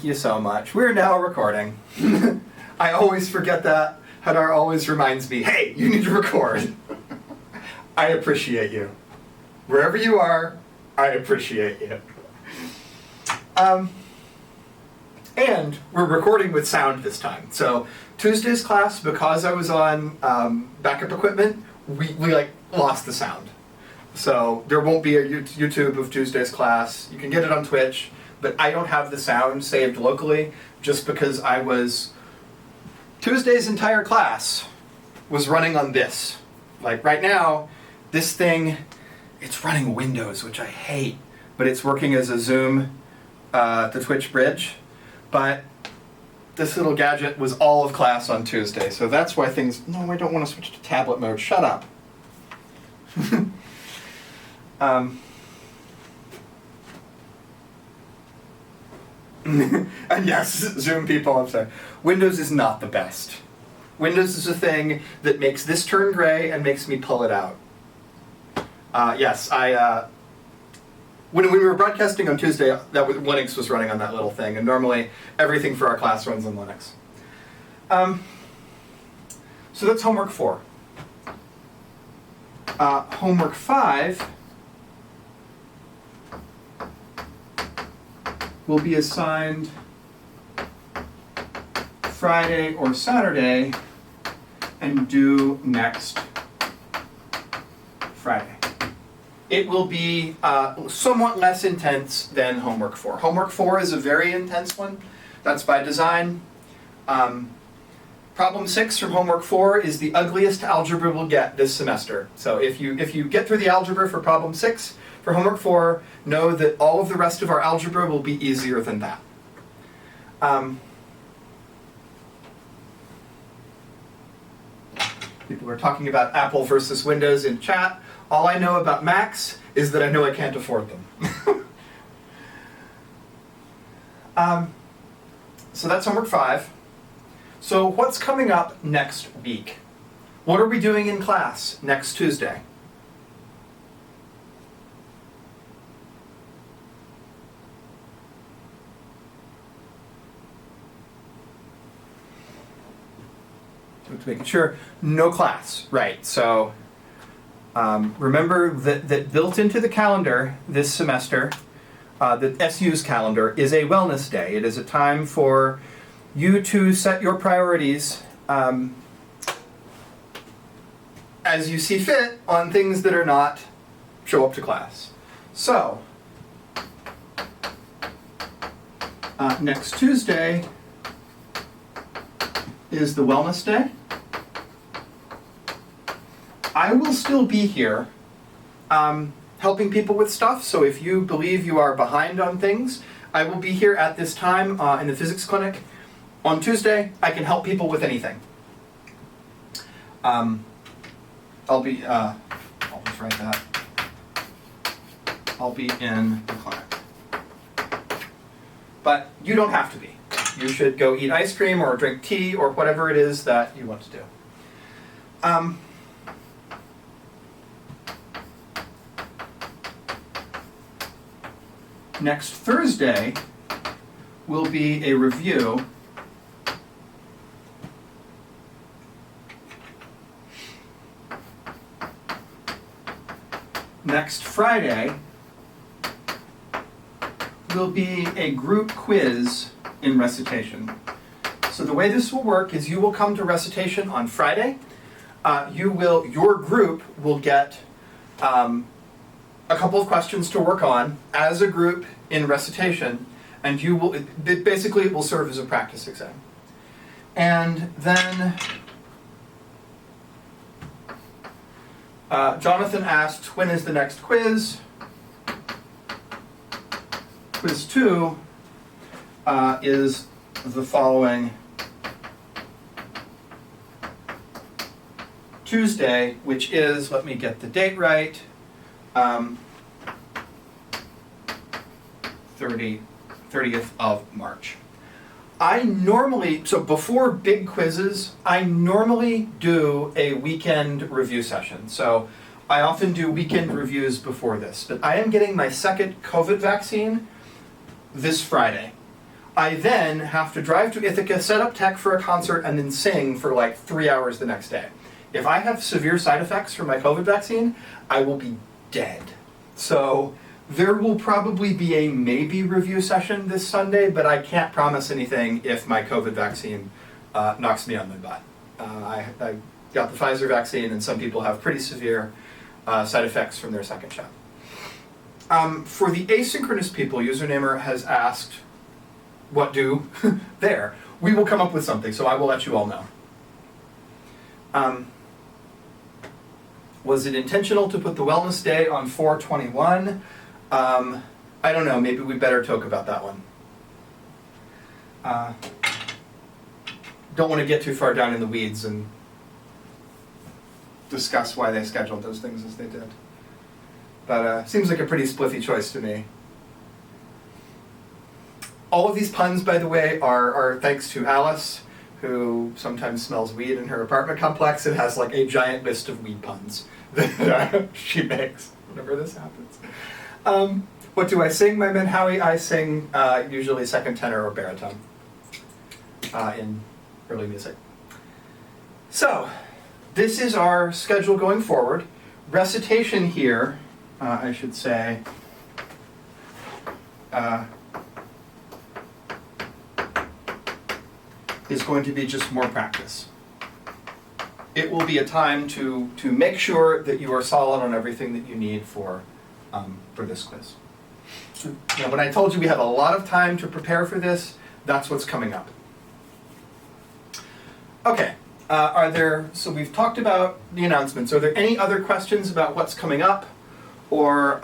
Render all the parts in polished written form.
Thank you so much. We're now recording. I always forget that. Hadar always reminds me, hey, you need to record. I appreciate you. Wherever you are, I appreciate you. And we're recording with sound this time. So Tuesday's class, because I was on backup equipment, we lost the sound. So there won't be a YouTube of Tuesday's class. You can get it on Twitch, but I don't have the sound saved locally just because Tuesday's entire class was running on this. Like right now, this thing, it's running Windows, which I hate, but it's working as a Zoom to Twitch bridge. But this little gadget was all of class on Tuesday, so that's why no, I don't want to switch to tablet mode, shut up. And yes, Zoom people, I'm sorry. Windows is not the best. Windows is a thing that makes this turn gray and makes me pull it out. Yes, when we were broadcasting on Tuesday, Linux was running on that little thing, and normally everything for our class runs on Linux. So that's homework 4. Homework 5 will be assigned Friday or Saturday and due next Friday. It will be somewhat less intense than homework 4. Homework 4 is a very intense one. That's by design. Problem 6 from homework 4 is the ugliest algebra we'll get this semester. So if you get through the algebra for problem 6, for homework 4, know that all of the rest of our algebra will be easier than that. People are talking about Apple versus Windows in chat. All I know about Macs is that I know I can't afford them. So that's homework 5. So what's coming up next week? What are we doing in class next Tuesday? Just making sure, no class, right? So remember that built into the calendar this semester, the SU's calendar, is a wellness day. It is a time for you to set your priorities as you see fit on things that are not show up to class. So next Tuesday is the wellness day. I will still be here helping people with stuff, so if you believe you are behind on things, I will be here at this time in the physics clinic. On Tuesday, I can help people with anything. I'll just write that. I'll be in the clinic. But you don't have to be. You should go eat ice cream or drink tea or whatever it is that you want to do. Next Thursday will be a review . Next Friday will be a group quiz in recitation. So the way this will work is you will come to recitation on Friday. Your group will get a couple of questions to work on as a group in recitation, and it will serve as a practice exam. And then Jonathan asked, when is the next quiz? Quiz 2 is the following Tuesday, which is, let me get the date right, 30th of March. So before big quizzes, I normally do a weekend review session. So I often do weekend reviews before this. But I am getting my second COVID vaccine this Friday. I then have to drive to Ithaca, set up tech for a concert, and then sing for like 3 hours the next day. If I have severe side effects from my COVID vaccine, I will be dead. So there will probably be a maybe review session this Sunday, but I can't promise anything if my COVID vaccine knocks me on my butt. I got the Pfizer vaccine, and some people have pretty severe side effects from their second shot. For the asynchronous people, Usernamer has asked, what do there? We will come up with something, so I will let you all know. Was it intentional to put the wellness day on 4/21? I don't know, maybe we better talk about that one. Don't want to get too far down in the weeds and discuss why they scheduled those things as they did. But seems like a pretty spliffy choice to me. All of these puns, by the way, are thanks to Alice, who sometimes smells weed in her apartment complex and has like a giant list of weed puns that she makes whenever this happens. What do I sing, my man Howie? I sing usually second tenor or baritone in early music. So, this is our schedule going forward. Recitation here, I should say, is going to be just more practice. It will be a time to make sure that you are solid on everything that you need for this quiz. Now, when I told you we have a lot of time to prepare for this, that's what's coming up. Okay, so we've talked about the announcements. Are there any other questions about what's coming up, or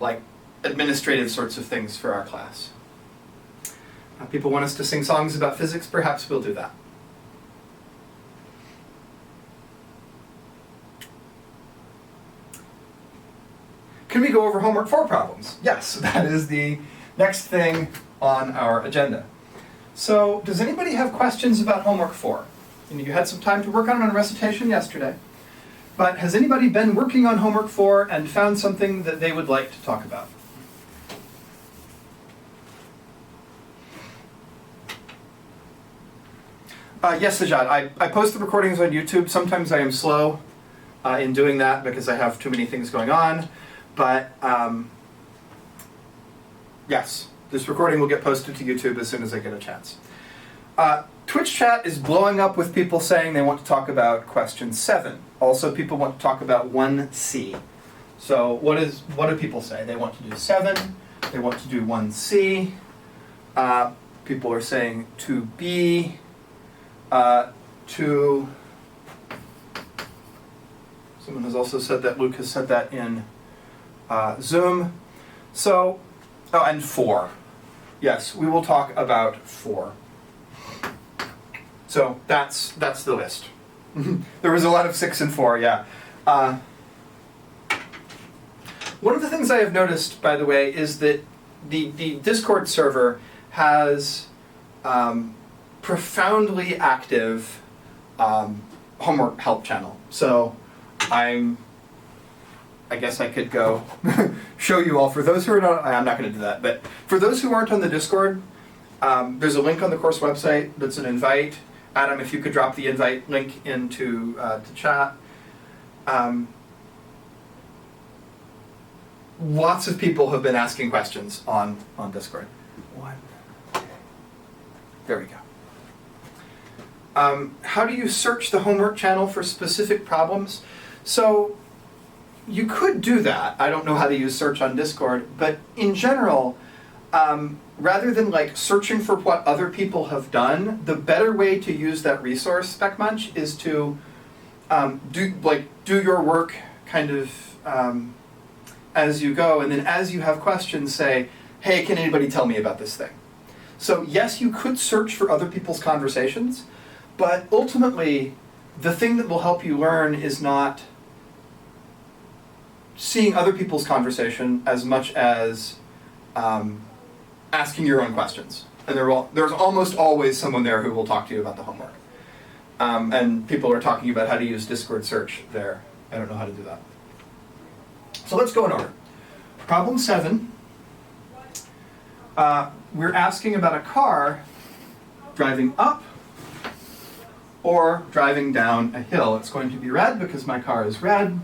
like administrative sorts of things for our class? People want us to sing songs about physics, perhaps we'll do that. Can we go over homework 4 problems? Yes, that is the next thing on our agenda. So, does anybody have questions about homework 4? You had some time to work on it on recitation yesterday, but has anybody been working on homework 4 and found something that they would like to talk about? Yes, Sajad, I post the recordings on YouTube. Sometimes I am slow in doing that because I have too many things going on. But yes, this recording will get posted to YouTube as soon as I get a chance. Twitch chat is blowing up with people saying they want to talk about question 7. Also, people want to talk about 1C. So what do people say? They want to do 7. They want to do 1C. People are saying 2B. Someone has also said that, Luke has said that in Zoom. So, and 4. Yes, we will talk about 4. So that's the list. There was a lot of 6 and 4, yeah. One of the things I have noticed, by the way, is that the Discord server has profoundly active homework help channel. So I guess I could go show you all. For those who are not, I'm not going to do that, but for those who aren't on the Discord, there's a link on the course website that's an invite. Adam, if you could drop the invite link into the chat. Lots of people have been asking questions on Discord. There we go. How do you search the homework channel for specific problems? So you could do that. I don't know how to use search on Discord, but in general, rather than like searching for what other people have done, the better way to use that resource, SpecMunch, is to do your work kind of as you go, and then as you have questions, say, hey, can anybody tell me about this thing? So yes, you could search for other people's conversations, but ultimately, the thing that will help you learn is not seeing other people's conversation as much as asking your own questions. And there's almost always someone there who will talk to you about the homework. And people are talking about how to use Discord search there. I don't know how to do that. So let's go in order. Problem 7 We're asking about a car driving up or driving down a hill. It's going to be red because my car is red.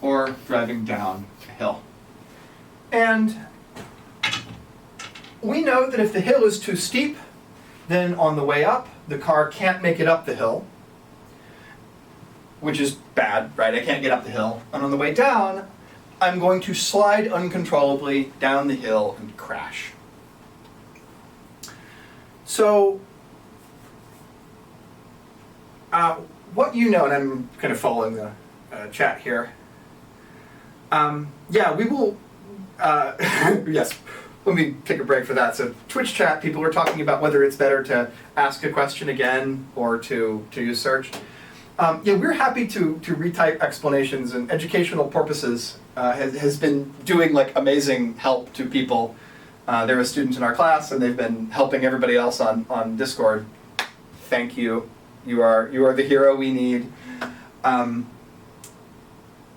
Or driving down a hill. And we know that if the hill is too steep, then on the way up, the car can't make it up the hill, which is bad, right? I can't get up the hill. And on the way down, I'm going to slide uncontrollably down the hill and crash. So, what you know, and I'm kind of following the chat here. Yeah, we will, yes, let me take a break for that. So Twitch chat, people are talking about whether it's better to ask a question again or to use search. Yeah, we're happy to retype explanations, and educational purposes has been doing like amazing help to people. They're a student in our class, and they've been helping everybody else on Discord. Thank you. You are the hero we need.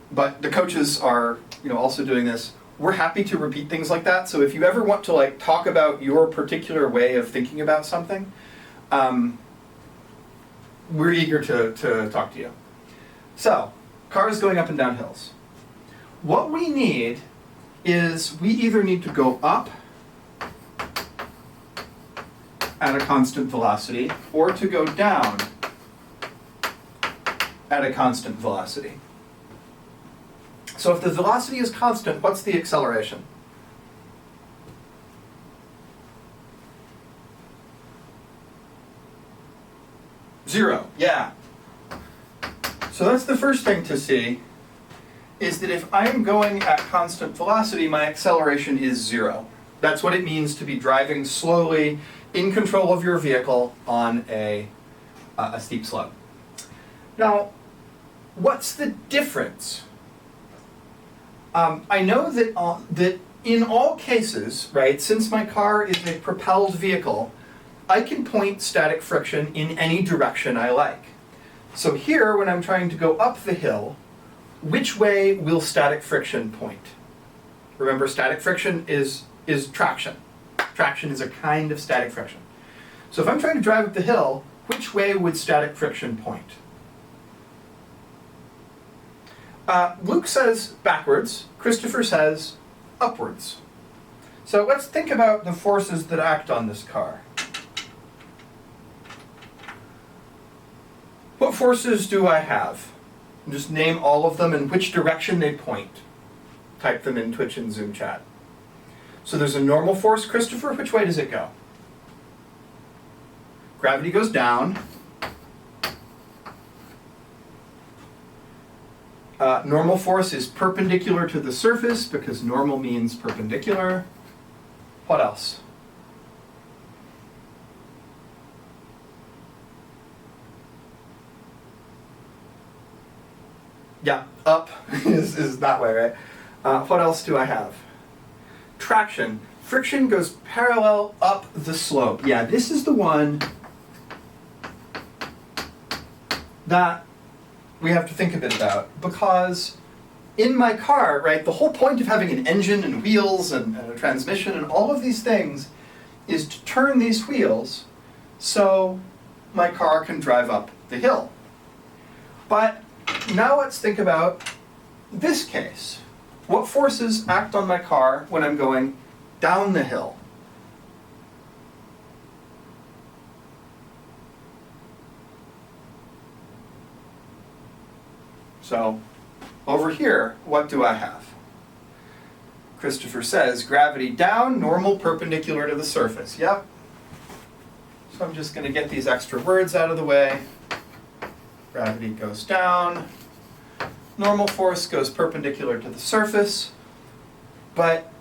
But the coaches are, also doing this. We're happy to repeat things like that. So if you ever want to like talk about your particular way of thinking about something, we're eager to talk to you. So, cars going up and down hills. What we need is we either need to go up at a constant velocity or to go down at a constant velocity. So if the velocity is constant, what's the acceleration? Zero, yeah. So that's the first thing to see, is that if I'm going at constant velocity, my acceleration is zero. That's what it means to be driving slowly in control of your vehicle on a steep slope. Now, what's the difference? I know that in all cases, right, since my car is a propelled vehicle, I can point static friction in any direction I like. So here, when I'm trying to go up the hill, which way will static friction point? Remember, static friction is traction. Traction is a kind of static friction. So if I'm trying to drive up the hill, which way would static friction point? Luke says backwards, Christopher says upwards. So let's think about the forces that act on this car. What forces do I have? Just name all of them and which direction they point. Type them in Twitch and Zoom chat. So there's a normal force, Christopher. Which way does it go? Gravity goes down. Normal force is perpendicular to the surface because normal means perpendicular. What else? Yeah, up is that way, right? What else do I have? Traction. Friction goes parallel up the slope. Yeah, this is the one that we have to think a bit about, because in my car, right, the whole point of having an engine and wheels and a transmission and all of these things is to turn these wheels so my car can drive up the hill. But now let's think about this case. What forces act on my car when I'm going down the hill? So, over here, what do I have? Christopher says, gravity down, normal perpendicular to the surface. Yep. So I'm just going to get these extra words out of the way. Gravity goes down. Normal force goes perpendicular to the surface. But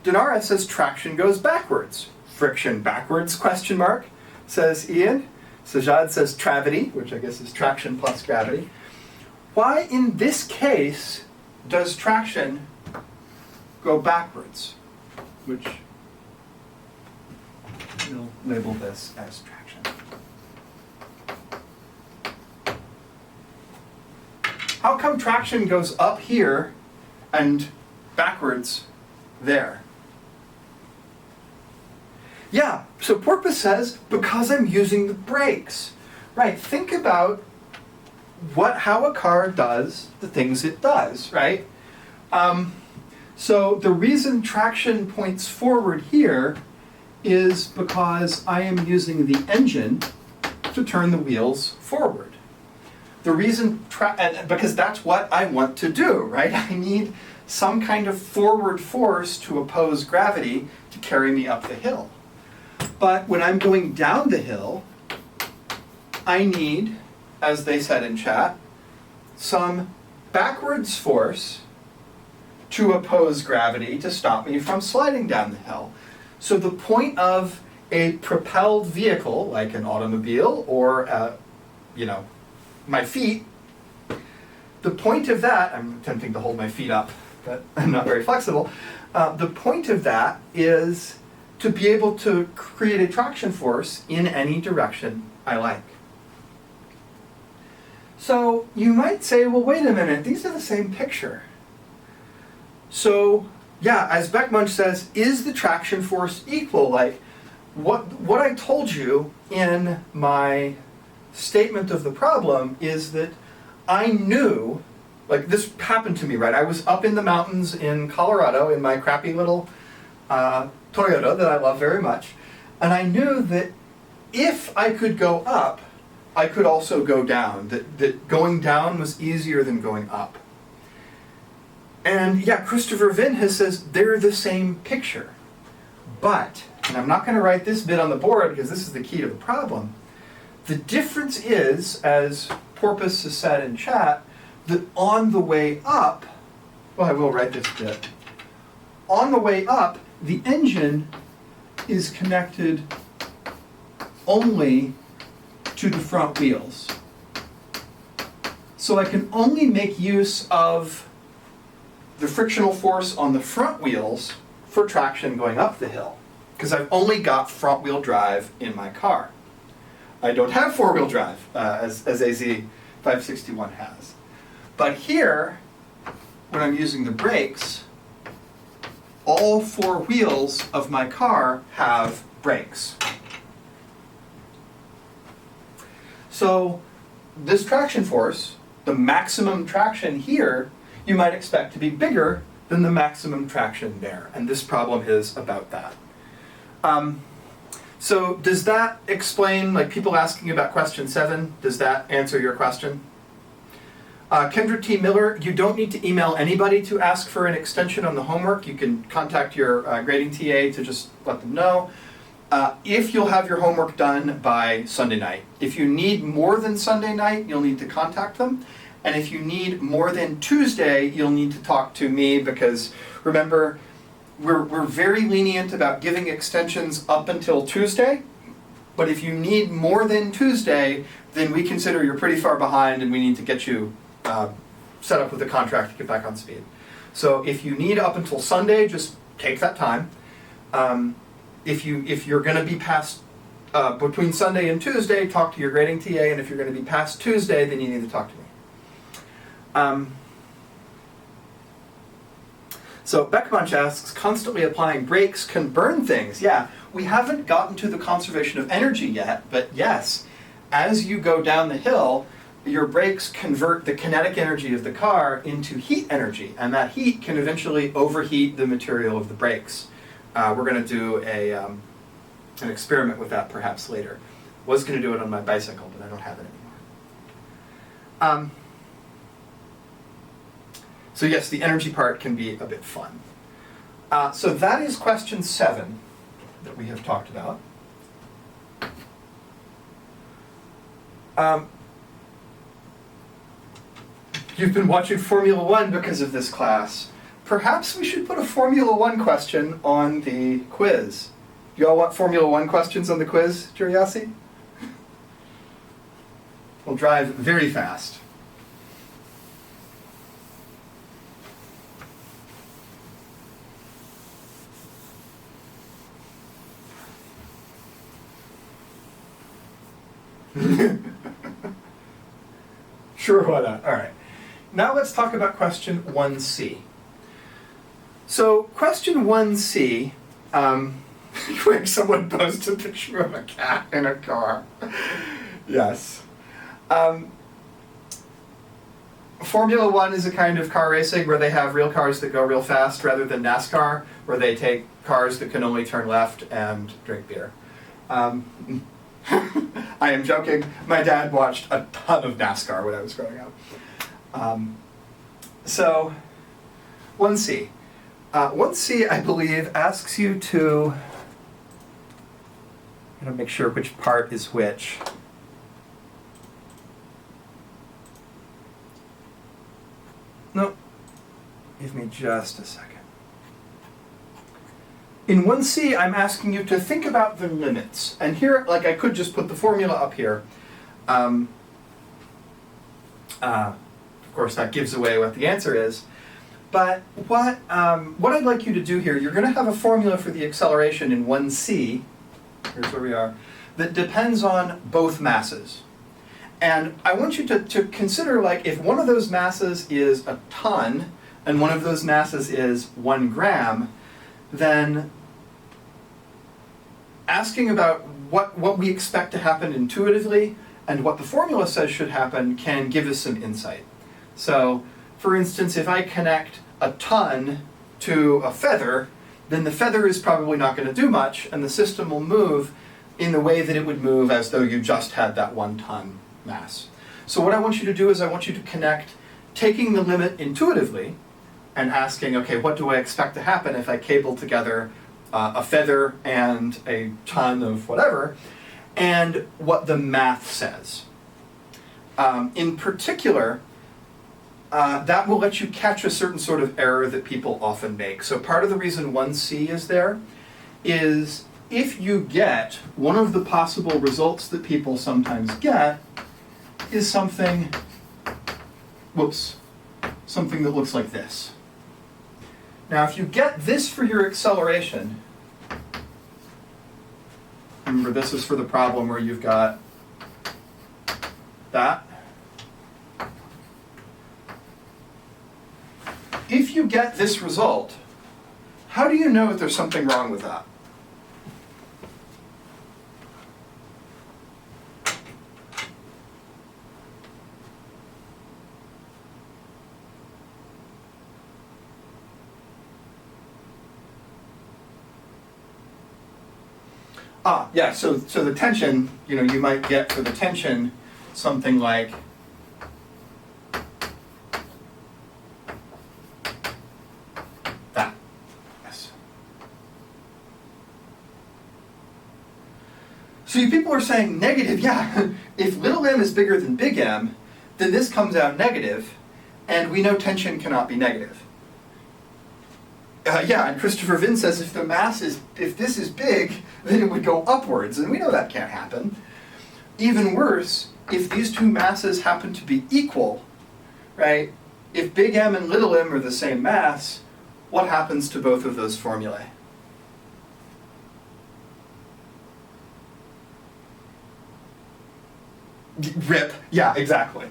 Dinara says traction goes backwards. Friction backwards, question mark, says Ian. Sajad says travity, which I guess is traction plus gravity. Why, in this case, does traction go backwards? Which we'll label this as traction. How come traction goes up here and backwards there? Yeah, so Porpoise says, because I'm using the brakes. Right, think about how a car does the things it does, right? So the reason traction points forward here is because I am using the engine to turn the wheels forward. The reason, because that's what I want to do, right? I need some kind of forward force to oppose gravity to carry me up the hill. But when I'm going down the hill, I need, as they said in chat, some backwards force to oppose gravity to stop me from sliding down the hill. So the point of a propelled vehicle, like an automobile or, my feet, the point of that, I'm attempting to hold my feet up, but I'm not very flexible. The point of that is to be able to create a traction force in any direction I like. So you might say, well, wait a minute, these are the same picture. So yeah, as Beckmunch says, is the traction force equal? Like what I told you in my statement of the problem is that I knew, like this happened to me, right? I was up in the mountains in Colorado in my crappy little Toyota that I love very much, and I knew that if I could go up, I could also go down, that going down was easier than going up. And yeah, Christopher Vinhas says they're the same picture. But, and I'm not going to write this bit on the board because this is the key to the problem, the difference is, as Porpoise has said in chat, that on the way up, well, I will write this bit. On the way up, the engine is connected only to the front wheels. So I can only make use of the frictional force on the front wheels for traction going up the hill, because I've only got front wheel drive in my car. I don't have four wheel drive, as AZ561 has. But here, when I'm using the brakes, all four wheels of my car have brakes. So this traction force, the maximum traction here, you might expect to be bigger than the maximum traction there. And this problem is about that. So does that explain, like people asking about question 7, does that answer your question? Kendra T. Miller, you don't need to email anybody to ask for an extension on the homework. You can contact your grading TA to just let them know. If you'll have your homework done by Sunday night. If you need more than Sunday night, you'll need to contact them. And if you need more than Tuesday, you'll need to talk to me because remember, we're very lenient about giving extensions up until Tuesday. But if you need more than Tuesday, then we consider you're pretty far behind and we need to get you set up with a contract to get back on speed. So if you need up until Sunday, just take that time. If you're going to be past between Sunday and Tuesday, talk to your grading TA, and if you're going to be past Tuesday, then you need to talk to me. So Beckmunch asks, constantly applying brakes can burn things. Yeah, we haven't gotten to the conservation of energy yet, but yes, as you go down the hill, your brakes convert the kinetic energy of the car into heat energy, and that heat can eventually overheat the material of the brakes. We're going to do an experiment with that perhaps later. Was going to do it on my bicycle, but I don't have it anymore. So yes, the energy part can be a bit fun. So that is question 7 that we have talked about. You've been watching Formula One because of this class. Perhaps we should put a Formula One question on the quiz. Do you all want Formula One questions on the quiz, Curiosity? We'll drive very fast. Sure, why not? All right. now let's talk about question 1C. So question 1C, where someone posted a picture of a cat in a car. Yes. Formula One is a kind of car racing where they have real cars that go real fast rather than NASCAR, where they take cars that can only turn left and drink beer. I am joking. My dad watched a ton of NASCAR when I was growing up. So, 1C. 1C, I believe, asks you to... I'm going to make sure which part is which. No, give me just a second. In 1C, I'm asking you to think about the limits. And here, like, I could just put the formula up here. Of course, that gives away what the answer is. But what I'd like you to do here, you're going to have a formula for the acceleration in 1C, here's where we are, that depends on both masses. And I want you to consider, like, if one of those masses is a ton, and one of those masses is 1 gram, then asking about what we expect to happen intuitively and what the formula says should happen can give us some insight. So, for instance, if I connect a ton to a feather, then the feather is probably not going to do much, and the system will move in the way that it would move as though you just had that 1 ton mass. So what I want you to do is I want you to connect taking the limit intuitively and asking, okay, what do I expect to happen if I cable together a feather and a ton of whatever, and what the math says. In particular, that will let you catch a certain sort of error that people often make. So part of the reason 1C is there is if you get one of the possible results that people sometimes get is something, something that looks like this. Now if you get this for your acceleration, remember this is for the problem where you've got that. If you get this result, how do you know that there's something wrong with that? Yeah, so the tension, you might get for the tension something like that. Yes. So people are saying negative, yeah, if little m is bigger than big M, then this comes out negative, and we know tension cannot be negative. Yeah, and Christopher Vinn says if this is big, then it would go upwards, and we know that can't happen. Even worse, if these two masses happen to be equal, right? If big M and little m are the same mass, what happens to both of those formulae? Rip, yeah, exactly.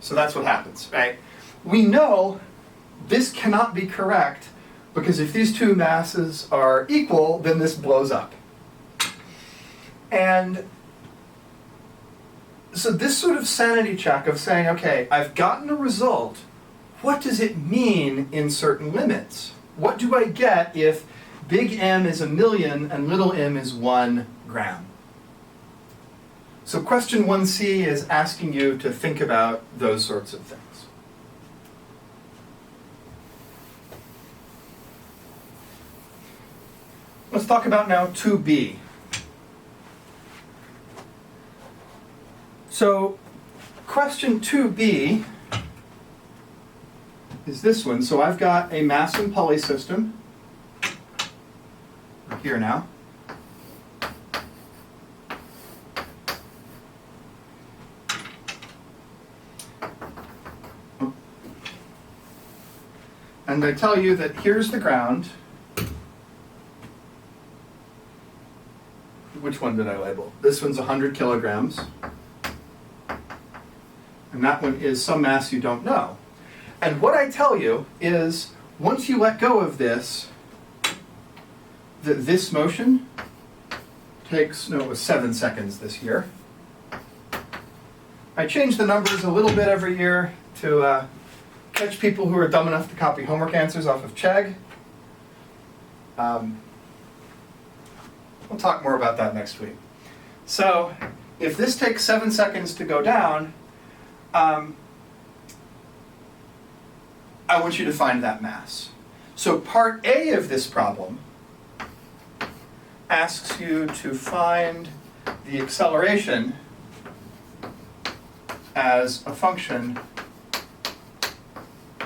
So that's what happens, right? We know this cannot be correct because if these two masses are equal, then this blows up. And so this sort of sanity check of saying, okay, I've gotten a result, what does it mean in certain limits? What do I get if big M is 1,000,000 and little m is 1 gram? So question 1C is asking you to think about those sorts of things. Let's talk about now 2B. So question 2B is this one. So I've got a mass and Pauli system here now. and I tell you that here's the ground. Which one did I label? This one's 100 kilograms. And that one is some mass you don't know. And what I tell you is, once you let go of this, that this motion takes, no, it was 7 seconds this year. I change the numbers a little bit every year to catch people who are dumb enough to copy homework answers off of Chegg. We'll talk more about that next week. So if this takes 7 seconds to go down, I want you to find that mass. So part A of this problem asks you to find the acceleration as a function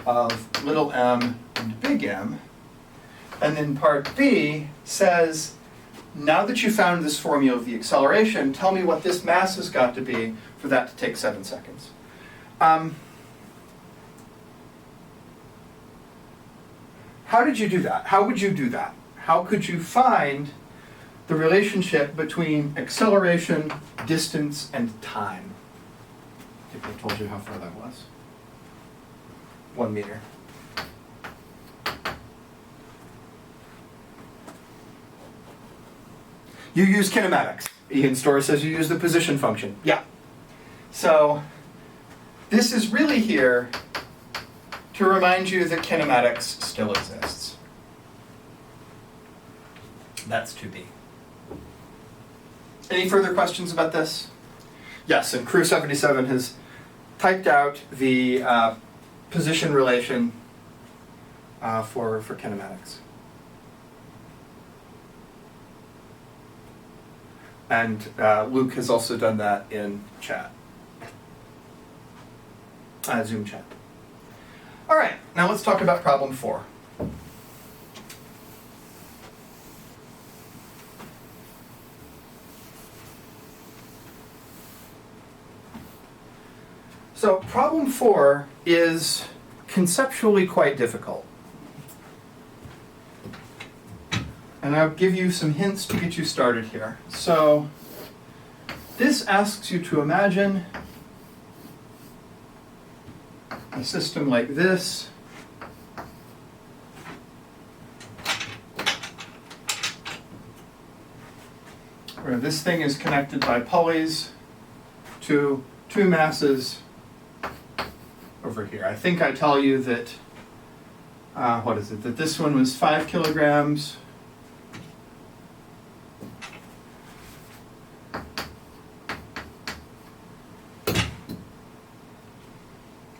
of little m and big M. And then part B says, now that you found this formula of the acceleration, tell me what this mass has got to be for that to take 7 seconds. How did you do that? How would you do that? How could you find the relationship between acceleration, distance, and time? I think I told you how far that was. 1 meter. You use kinematics. Ian Storr says you use the position function. Yeah. So this is really here to remind you that kinematics still exists. That's 2B. Any further questions about this? Yes, and Crew 77 has typed out the position relation for kinematics. And Luke has also done that in chat, Zoom chat. All right, now let's talk about problem 4. So problem 4 is conceptually quite difficult. And I'll give you some hints to get you started here. So this asks you to imagine a system like this, where this thing is connected by pulleys to two masses over here. I think I tell you that, what is it, that this one was 5 kilograms.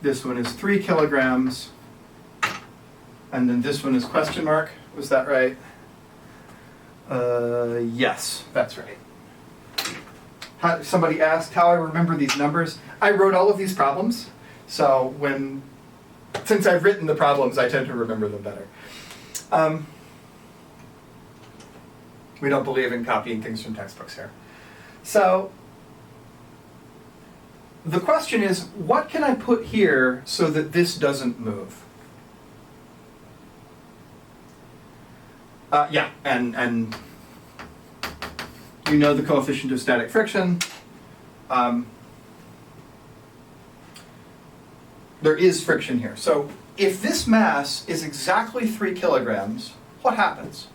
This one is 3 kilograms, and then this one is question mark. Was that right? Yes, that's right. Somebody asked how I remember these numbers. I wrote all of these problems, so since I've written the problems, I tend to remember them better. We don't believe in copying things from textbooks here. So the question is, what can I put here so that this doesn't move? Yeah, and you know the coefficient of static friction. There is friction here. So if this mass is exactly 3 kilograms, what happens?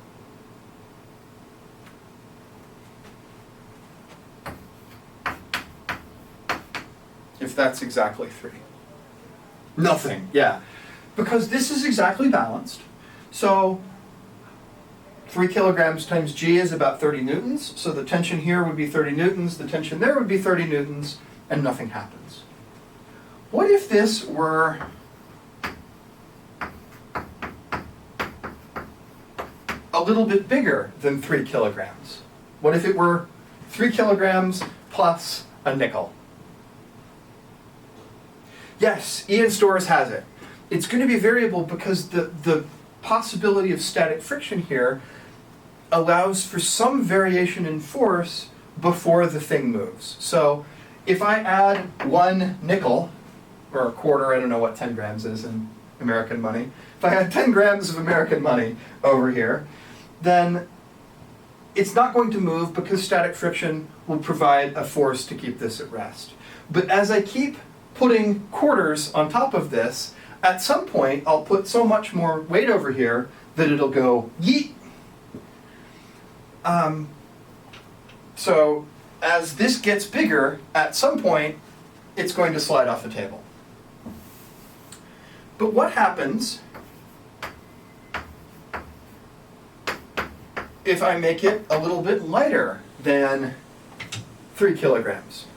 If that's exactly 3. Nothing, yeah. Because this is exactly balanced. So 3 kilograms times G is about 30 newtons. So the tension here would be 30 newtons, the tension there would be 30 newtons, and nothing happens. What if this were a little bit bigger than 3 kilograms? What if it were 3 kilograms plus a nickel? Yes, Ian Storrs has it. It's going to be variable because the possibility of static friction here allows for some variation in force before the thing moves. So if I add 1 nickel, or a quarter, I don't know what 10 grams is in American money, if I had 10 grams of American money over here, then it's not going to move because static friction will provide a force to keep this at rest. But as I keep putting quarters on top of this, at some point I'll put so much more weight over here that it'll go yeet. So as this gets bigger, at some point it's going to slide off the table. But what happens if I make it a little bit lighter than 3 kilograms?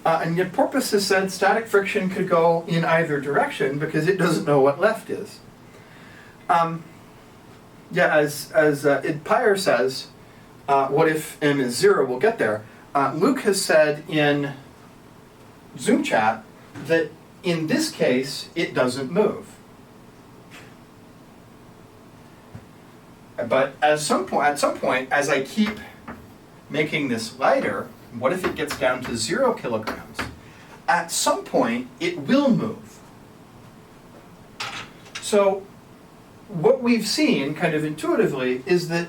And yet Porpoise has said static friction could go in either direction because it doesn't know what left is. As Id Pyre says, what if m is 0? We'll get there. Luke has said in Zoom chat that in this case, it doesn't move. But at some point, as I keep making this lighter, what if it gets down to 0 kilograms? At some point, it will move. So what we've seen, kind of intuitively, is that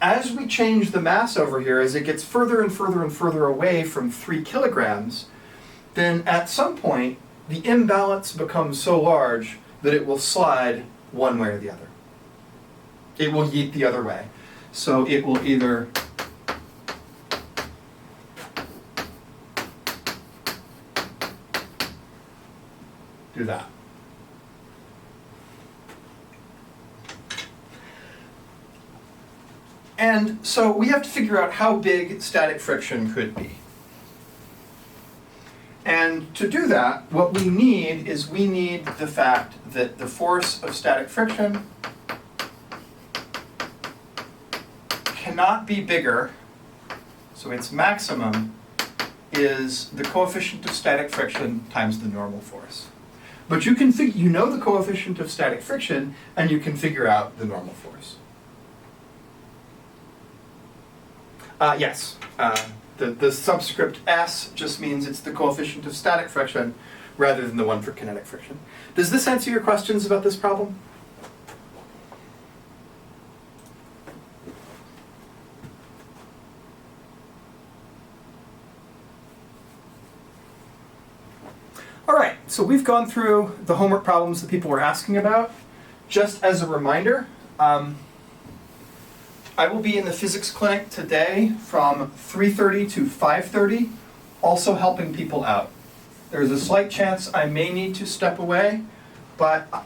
as we change the mass over here, as it gets further and further and further away from 3 kilograms, then at some point, the imbalance becomes so large that it will slide one way or the other. It will yeet the other way. So it will either do that. And so we have to figure out how big static friction could be. And to do that, what we need is we need the fact that the force of static friction cannot be bigger, so its maximum is the coefficient of static friction times the normal force. But you can you know the coefficient of static friction, and you can figure out the normal force. Yes, the subscript S just means it's the coefficient of static friction rather than the one for kinetic friction. Does this answer your questions about this problem? All right, so we've gone through the homework problems that people were asking about. Just as a reminder, I will be in the physics clinic today from 3:30 to 5:30, also helping people out. There's a slight chance I may need to step away, but I'll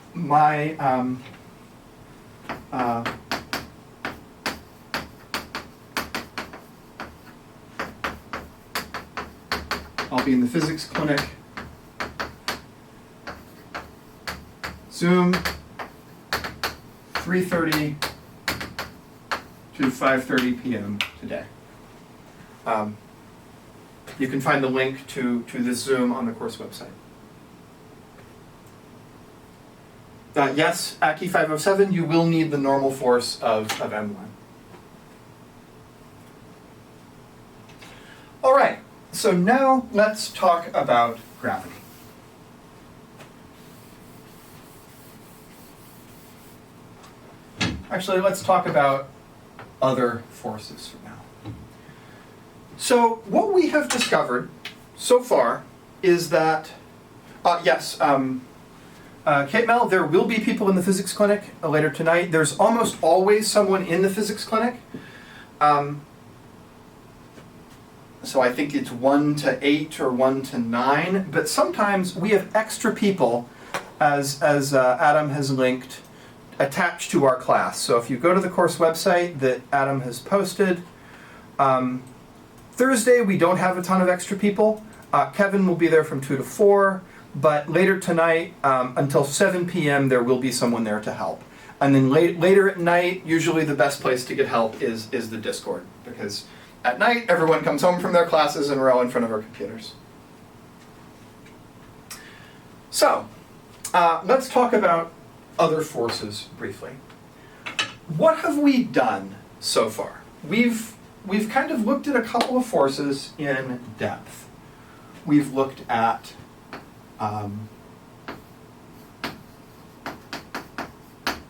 be in the physics clinic. Zoom, 3:30 to 5:30 p.m. today. You can find the link to this Zoom on the course website. Yes, Aki 507, you will need the normal force of M1. All right, so now let's talk about gravity. Actually, let's talk about other forces for now. So what we have discovered so far is that, Kate Mel, there will be people in the physics clinic later tonight. There's almost always someone in the physics clinic. So I think it's 1 to 8 or 1 to 9, but sometimes we have extra people, as Adam has linked, attached to our class. So if you go to the course website that Adam has posted, Thursday we don't have a ton of extra people. Kevin will be there from 2 to 4, but later tonight until 7 p.m. there will be someone there to help. And then later at night, usually the best place to get help is the Discord, because at night everyone comes home from their classes and we're all in front of our computers. So let's talk about other forces briefly. What have we done so far? We've kind of looked at a couple of forces in depth. We've looked at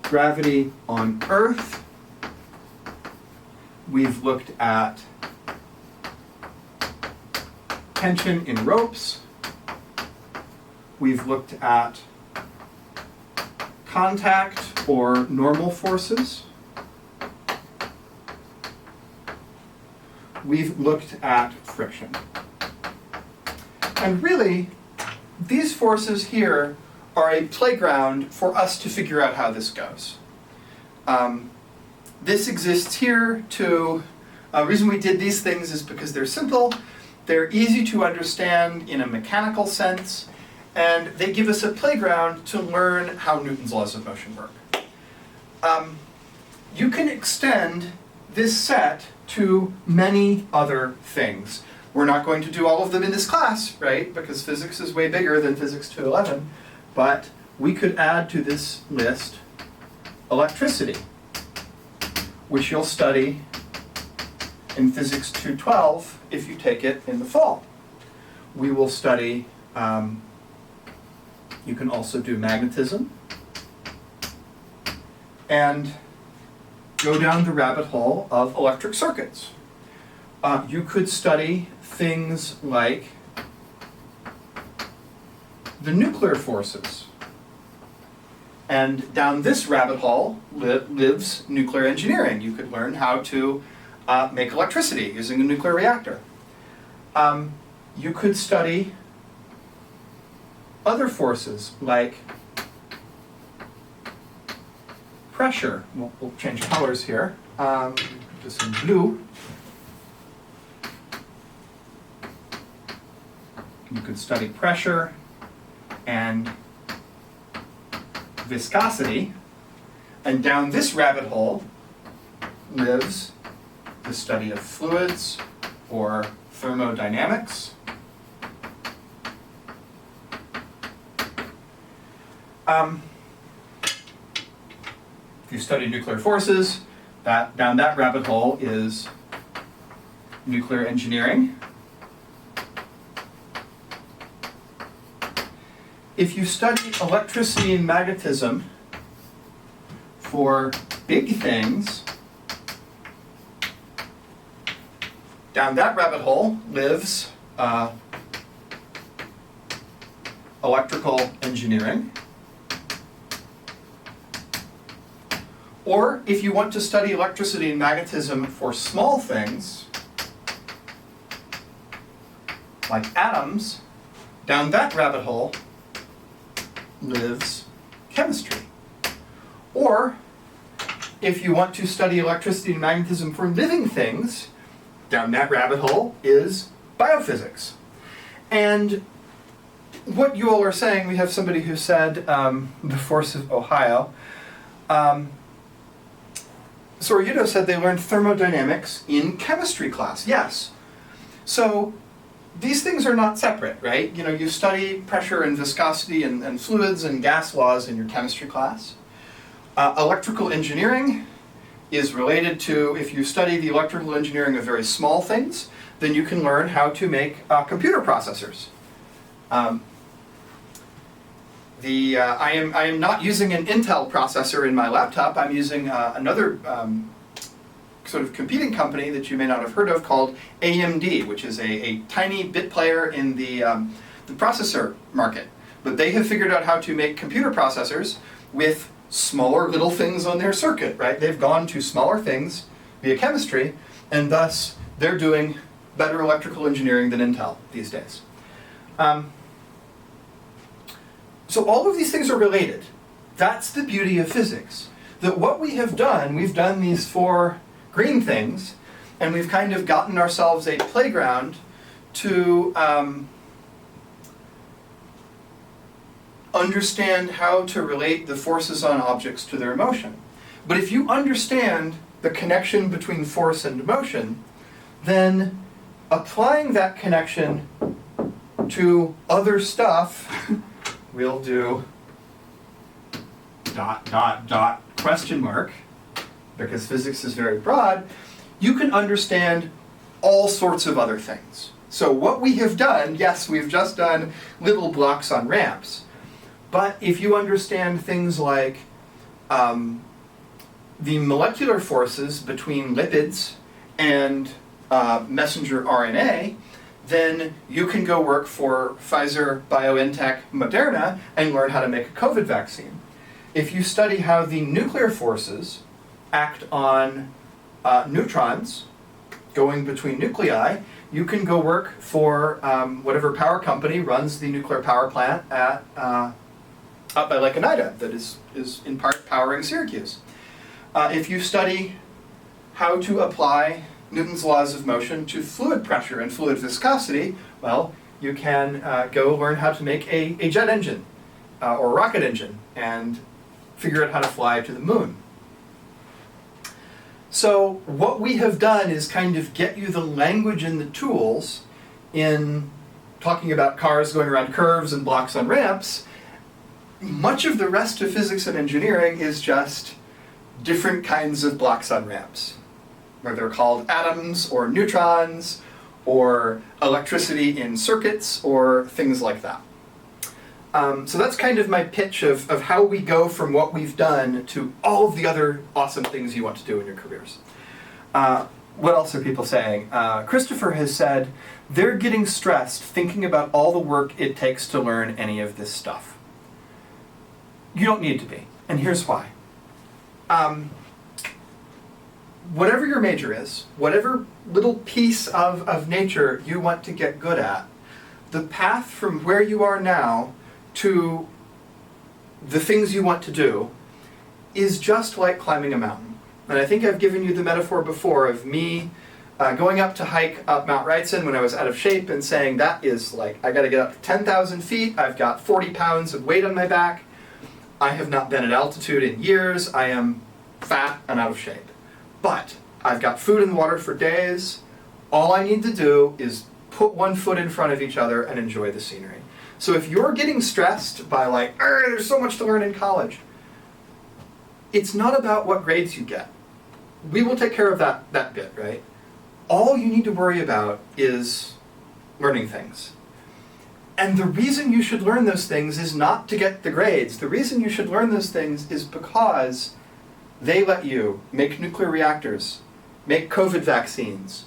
gravity on Earth. We've looked at tension in ropes. We've looked at contact or normal forces. We've looked at friction. And really, these forces here are a playground for us to figure out how this goes. This exists here to, the reason we did these things is because they're simple, they're easy to understand in a mechanical sense, and they give us a playground to learn how Newton's laws of motion work. You can extend this set to many other things. We're not going to do all of them in this class, right? Because physics is way bigger than Physics 211. But we could add to this list electricity, which you'll study in Physics 212 if you take it in the fall. We will study, you can also do magnetism, and go down the rabbit hole of electric circuits. You could study things like the nuclear forces. And down this rabbit hole lives nuclear engineering. You could learn how to make electricity using a nuclear reactor. You could study other forces like pressure. We'll change colors here. Just in blue. You could study pressure and viscosity. And down this rabbit hole lives the study of fluids or thermodynamics. If you study nuclear forces, down that rabbit hole is nuclear engineering. If you study electricity and magnetism for big things, down that rabbit hole lives electrical engineering. Or if you want to study electricity and magnetism for small things, like atoms, down that rabbit hole lives chemistry. Or if you want to study electricity and magnetism for living things, down that rabbit hole is biophysics. And what you all are saying, we have somebody who said the force of Ohio. Sorayudo said they learned thermodynamics in chemistry class. Yes. So these things are not separate, right? You know, you study pressure and viscosity and fluids and gas laws in your chemistry class. Electrical engineering is related to, if you study the electrical engineering of very small things, then you can learn how to make computer processors. I am not using an Intel processor in my laptop. I'm using another sort of competing company that you may not have heard of called AMD, which is a tiny bit player in the processor market. But they have figured out how to make computer processors with smaller little things on their circuit, right? They've gone to smaller things via chemistry, and thus they're doing better electrical engineering than Intel these days. So all of these things are related. That's the beauty of physics. That what we have done, we've done these four green things, and we've kind of gotten ourselves a playground to understand how to relate the forces on objects to their motion. But if you understand the connection between force and motion, then applying that connection to other stuff, we'll do ... question mark, because physics is very broad, you can understand all sorts of other things. So what we have done, yes, we've just done little blocks on ramps. But if you understand things like the molecular forces between lipids and messenger RNA, then you can go work for Pfizer, BioNTech, Moderna, and learn how to make a COVID vaccine. If you study how the nuclear forces act on neutrons going between nuclei, you can go work for whatever power company runs the nuclear power plant at up by Lake Oneida that is in part powering Syracuse. If you study how to apply Newton's laws of motion to fluid pressure and fluid viscosity, well, you can go learn how to make a jet engine or a rocket engine and figure out how to fly to the moon. So what we have done is kind of get you the language and the tools in talking about cars going around curves and blocks on ramps. Much of the rest of physics and engineering is just different kinds of blocks on ramps, where they're called atoms or neutrons or electricity in circuits or things like that. So that's kind of my pitch of how we go from what we've done to all of the other awesome things you want to do in your careers. What else are people saying? Christopher has said, they're getting stressed thinking about all the work it takes to learn any of this stuff. You don't need to be, and here's why. Whatever your major is, whatever little piece of nature you want to get good at, the path from where you are now to the things you want to do is just like climbing a mountain. And I think I've given you the metaphor before of me going up to hike up Mount Wrightson when I was out of shape and saying that is like, I gotta get up to 10,000 feet, I've got 40 pounds of weight on my back, I have not been at altitude in years, I am fat and out of shape. But I've got food and water for days. All I need to do is put one foot in front of each other and enjoy the scenery. So if you're getting stressed by like, there's so much to learn in college, it's not about what grades you get. We will take care of that bit, right? All you need to worry about is learning things. And the reason you should learn those things is not to get the grades. The reason you should learn those things is because they let you make nuclear reactors, make COVID vaccines,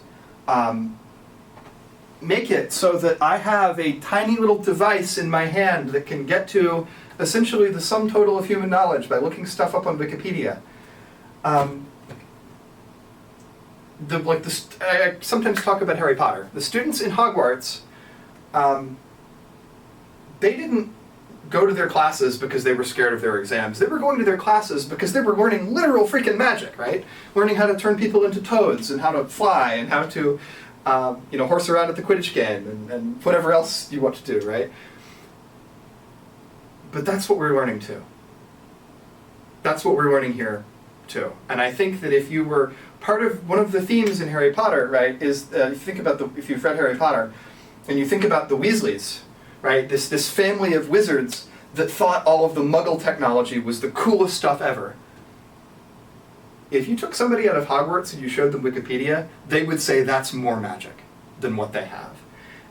make it so that I have a tiny little device in my hand that can get to essentially the sum total of human knowledge by looking stuff up on Wikipedia. I sometimes talk about Harry Potter. The students in Hogwarts, they didn't go to their classes because they were scared of their exams. They were going to their classes because they were learning literal freaking magic, right? Learning how to turn people into toads and how to fly and how to horse around at the Quidditch game and whatever else you want to do, right? But that's what we're learning too. That's what we're learning here too. And I think that if you were part of one of the themes in Harry Potter, right, is if you've read Harry Potter and you think about the Weasleys, right, this family of wizards that thought all of the Muggle technology was the coolest stuff ever. If you took somebody out of Hogwarts and you showed them Wikipedia, they would say that's more magic than what they have.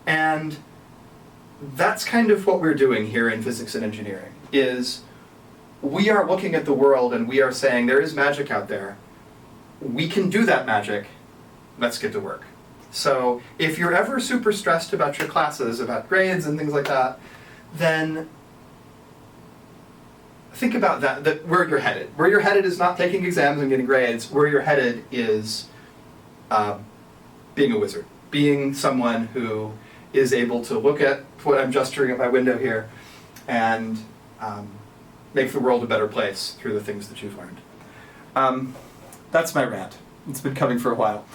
And that's kind of what we're doing here in physics and engineering, is we are looking at the world and we are saying there is magic out there. We can do that magic. Let's get to work. So if you're ever super stressed about your classes, about grades and things like that, then think about that where you're headed. Where you're headed is not taking exams and getting grades. Where you're headed is being a wizard, being someone who is able to look at what I'm gesturing at my window here and make the world a better place through the things that you've learned. That's my rant. It's been coming for a while.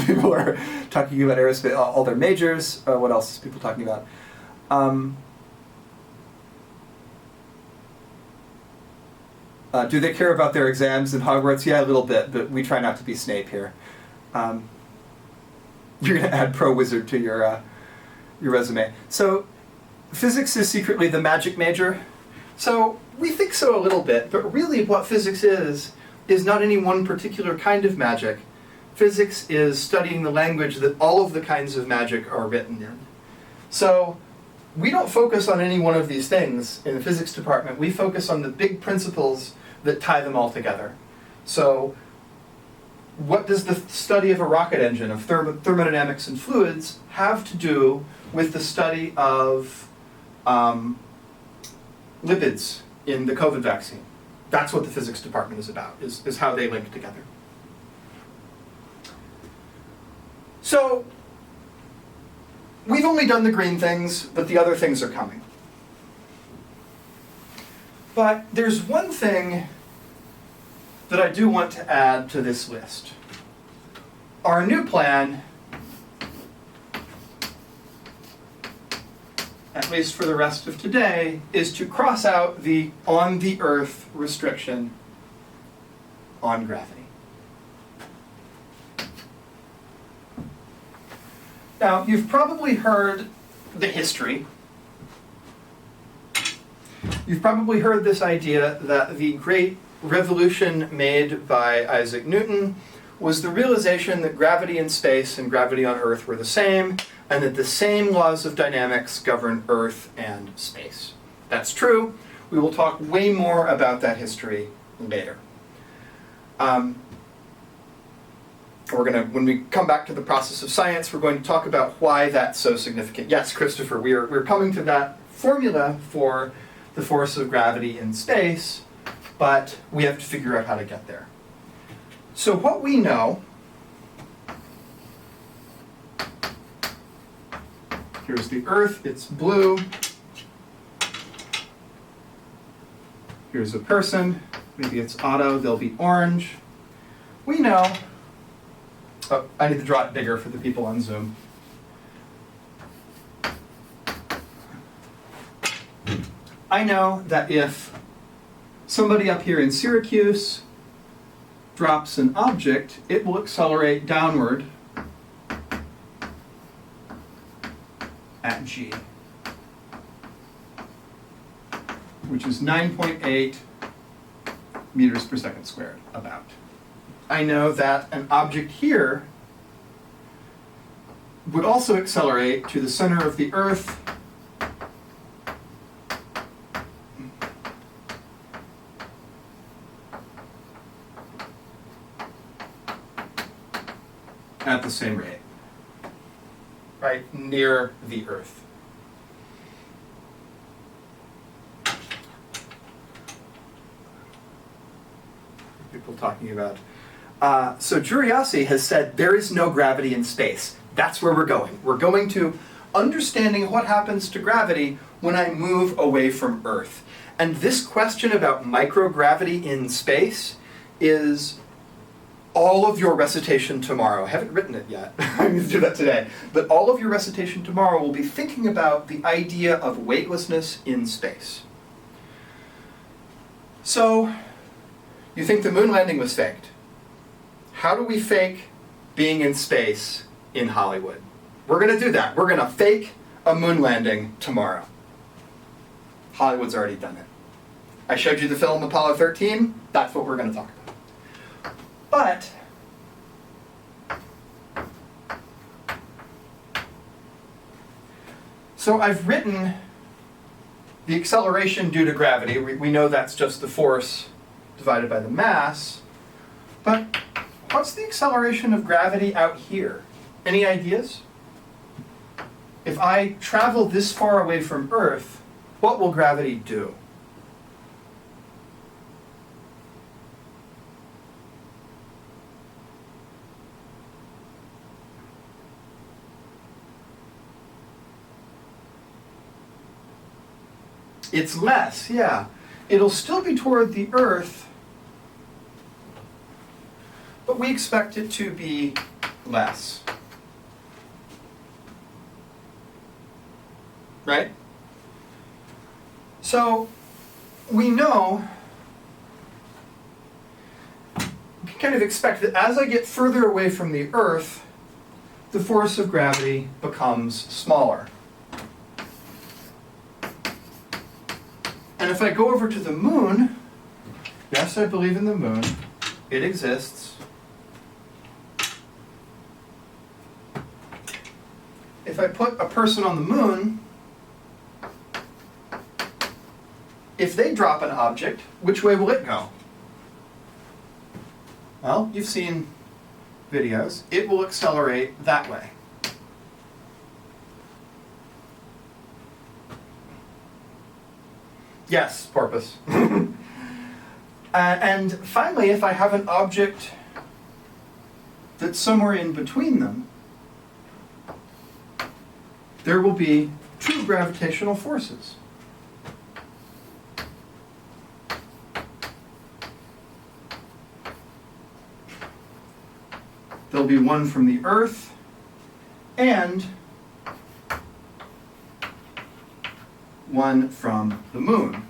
People are talking about aerospace, all their majors. What else is people talking about? Do they care about their exams in Hogwarts? Yeah, a little bit, but we try not to be Snape here. You're going to add pro wizard to your resume. So, physics is secretly the magic major. So we think so a little bit, but really what physics is is not any one particular kind of magic. Physics is studying the language that all of the kinds of magic are written in. So we don't focus on any one of these things in the physics department. We focus on the big principles that tie them all together. So what does the study of a rocket engine, of thermodynamics and fluids, have to do with the study of lipids in the COVID vaccine? That's what the physics department is about, is how they link together. So we've only done the green things, but the other things are coming. But there's one thing that I do want to add to this list. Our new plan, at least for the rest of today, is to cross out the on the Earth restriction on gravity. Now, you've probably heard the history. You've probably heard this idea that the great revolution made by Isaac Newton was the realization that gravity in space and gravity on Earth were the same, and that the same laws of dynamics govern Earth and space. That's true. We will talk way more about that history later. When we come back to the process of science, we're going to talk about why that's so significant. Yes, Christopher, we're coming to that formula for the force of gravity in space, but we have to figure out how to get there. So what we know, here's the Earth, it's blue. Here's a person, maybe it's Otto, they'll be orange. We know, oh, I need to draw it bigger for the people on Zoom. I know that if somebody up here in Syracuse drops an object, it will accelerate downward at g, which is 9.8 meters per second squared, about. I know that an object here would also accelerate to the center of the Earth at the same rate, right near the Earth. People talking about. So Juriasi has said there is no gravity in space. That's where we're going. We're going to understanding what happens to gravity when I move away from Earth. And this question about microgravity in space is all of your recitation tomorrow. I haven't written it yet. I need to do that today. But all of your recitation tomorrow will be thinking about the idea of weightlessness in space. So, you think the moon landing was faked? How do we fake being in space in Hollywood? We're going to do that. We're going to fake a moon landing tomorrow. Hollywood's already done it. I showed you the film Apollo 13. That's what we're going to talk about. But so I've written the acceleration due to gravity. We know that's just the force divided by the mass. But what's the acceleration of gravity out here? Any ideas? If I travel this far away from Earth, what will gravity do? It's less, yeah. It'll still be toward the Earth, but we expect it to be less. Right? So, we know, we can kind of expect that as I get further away from the Earth, the force of gravity becomes smaller. And if I go over to the moon, yes, I believe in the moon, It exists. If I put a person on the moon, if they drop an object, which way will it go? Well, you've seen videos. It will accelerate that way. Yes, porpoise. And finally, if I have an object that's somewhere in between them, there will be two gravitational forces. There'll be one from the Earth and one from the moon.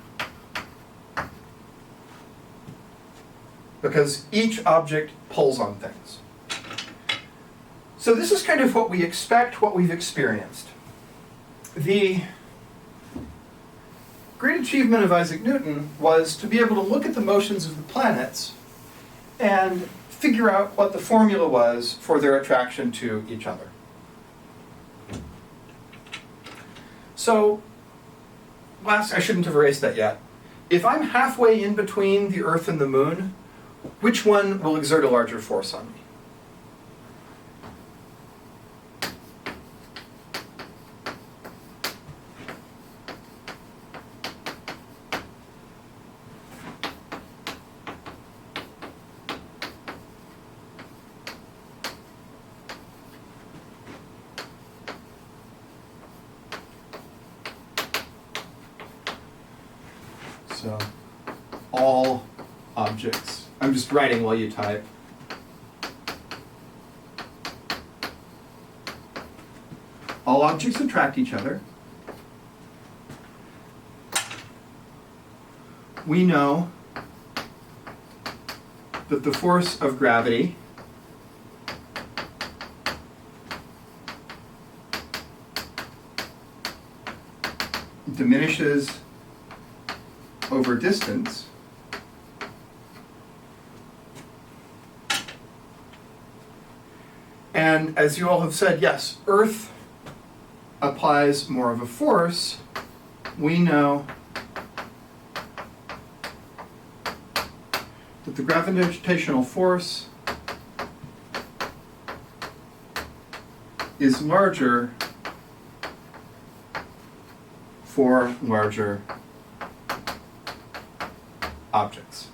Because each object pulls on things. So this is kind of what we expect, what we've experienced. The great achievement of Isaac Newton was to be able to look at the motions of the planets and figure out what the formula was for their attraction to each other. So, I shouldn't have erased that yet. If I'm halfway in between the Earth and the Moon, which one will exert a larger force on me? So, all objects. I'm just writing while you type. All objects attract each other. We know that the force of gravity diminishes over distance. And as you all have said, yes, Earth applies more of a force. We know that the gravitational force is larger for larger objects.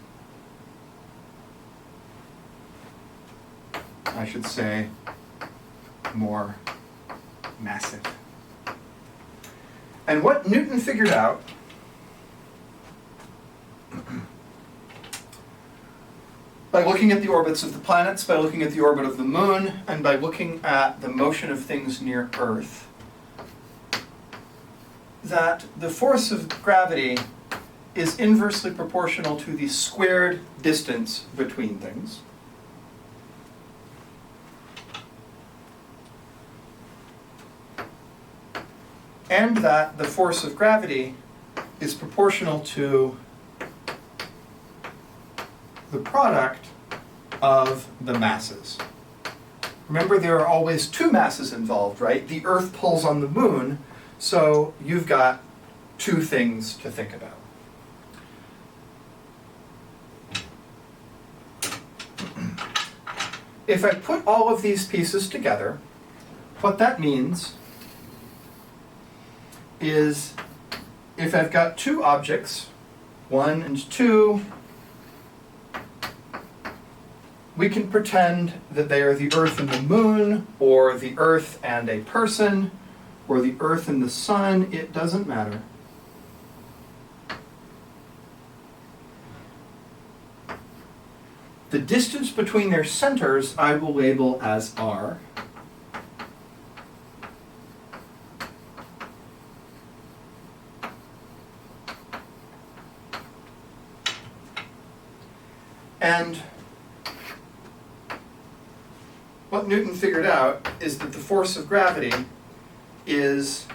I should say more massive. And what Newton figured out by looking at the orbits of the planets, by looking at the orbit of the moon, and by looking at the motion of things near Earth, that the force of gravity is inversely proportional to the squared distance between things. And that the force of gravity is proportional to the product of the masses. Remember, there are always two masses involved, right? The Earth pulls on the moon, so you've got two things to think about. If I put all of these pieces together, what that means is if I've got two objects, 1 and 2, we can pretend that they are the Earth and the moon, or the Earth and a person, or the Earth and the sun. It doesn't matter. The distance between their centers I will label as r. And what Newton figured out is that the force of gravity is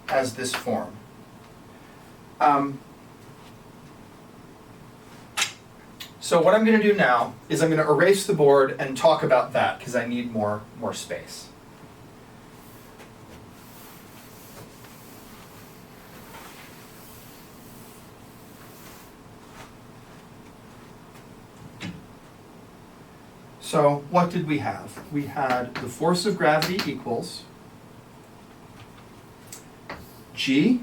as this form. So what I'm going to do now is I'm going to erase the board and talk about that because I need more space. So what did we have? We had the force of gravity equals G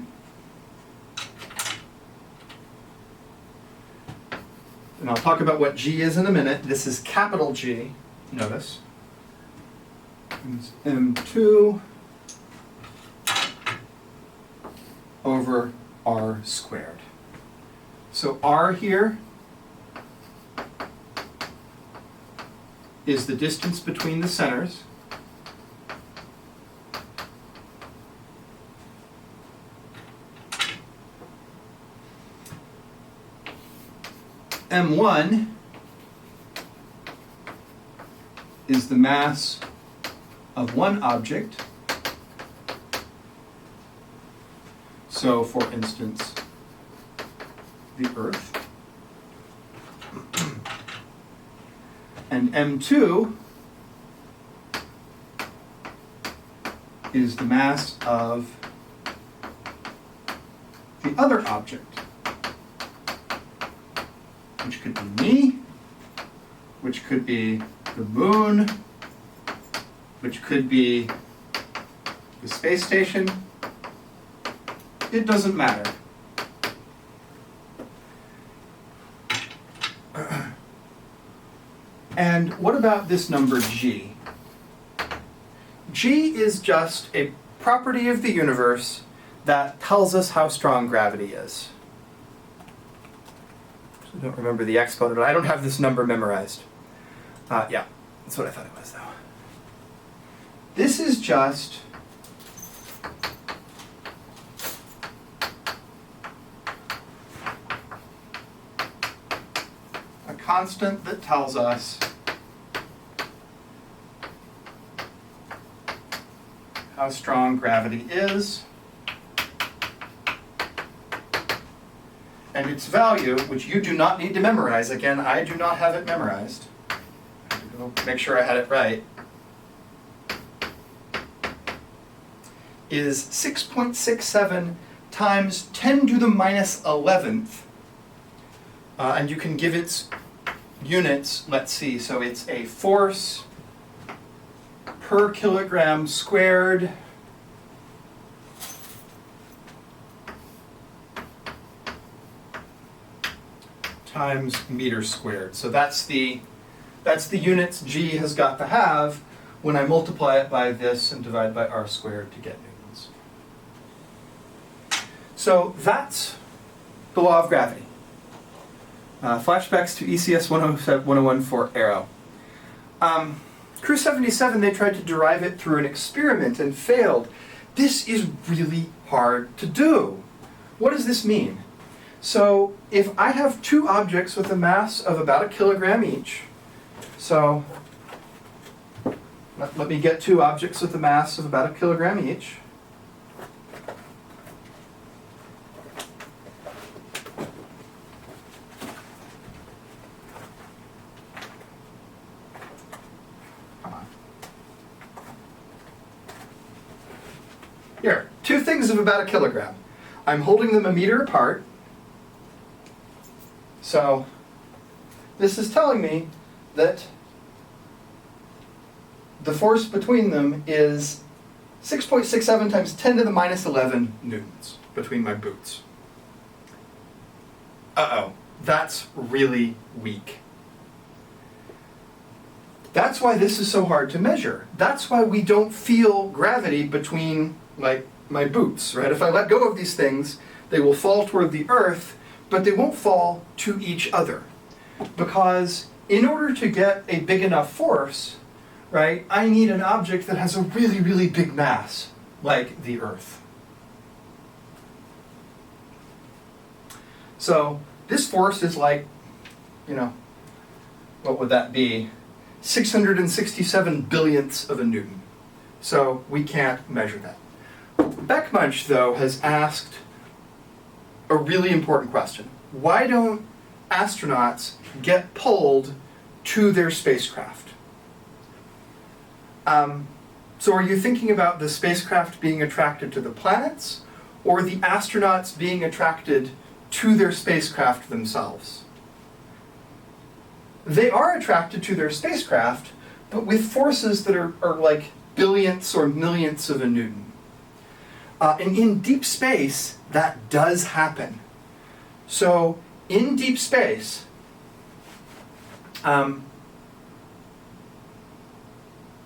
and I'll talk about what G is in a minute. This is capital G, notice. It's M2 over R squared. So R here is the distance between the centers. M1 is the mass of one object. So, for instance, the Earth. And M2 is the mass of the other object, which could be me, which could be the moon, which could be the space station. It doesn't matter. And what about this number G? G is just a property of the universe that tells us how strong gravity is. I don't remember the exponent. I don't have this number memorized. Yeah, that's what I thought it was, though. This is just a constant that tells us how strong gravity is. And its value, which you do not need to memorize, again, I do not have it memorized. I have to go make sure I had it right, is 6.67 times 10 to the minus 11th. And you can give its units, let's see, so it's a force per kilogram squared times meter squared. So that's the units G has got to have when I multiply it by this and divide by R squared to get newtons. So that's the law of gravity. Flashbacks to ECS 101 for Arrow. Crew 77, they tried to derive it through an experiment and failed. This is really hard to do. What does this mean? So if I have two objects with a mass of about 1 kilogram each, so let me get two objects with a mass of about 1 kilogram each. Here, two things of about 1 kilogram. I'm holding them a meter apart. So this is telling me that the force between them is 6.67 times 10 to the minus 11 newtons between my boots. Uh-oh, that's really weak. That's why this is so hard to measure. That's why we don't feel gravity between like my boots, right? If I let go of these things, they will fall toward the earth, but they won't fall to each other. Because in order to get a big enough force, right, I need an object that has a really, really big mass, like the Earth. So this force is like, what would that be? 667 billionths of a newton. So we can't measure that. Beckmunch, though, has asked a really important question. Why don't astronauts get pulled to their spacecraft. So are you thinking about the spacecraft being attracted to the planets, or the astronauts being attracted to their spacecraft themselves? They are attracted to their spacecraft, but with forces that are like billionths or millionths of a Newton. And in deep space, that does happen. So in deep space,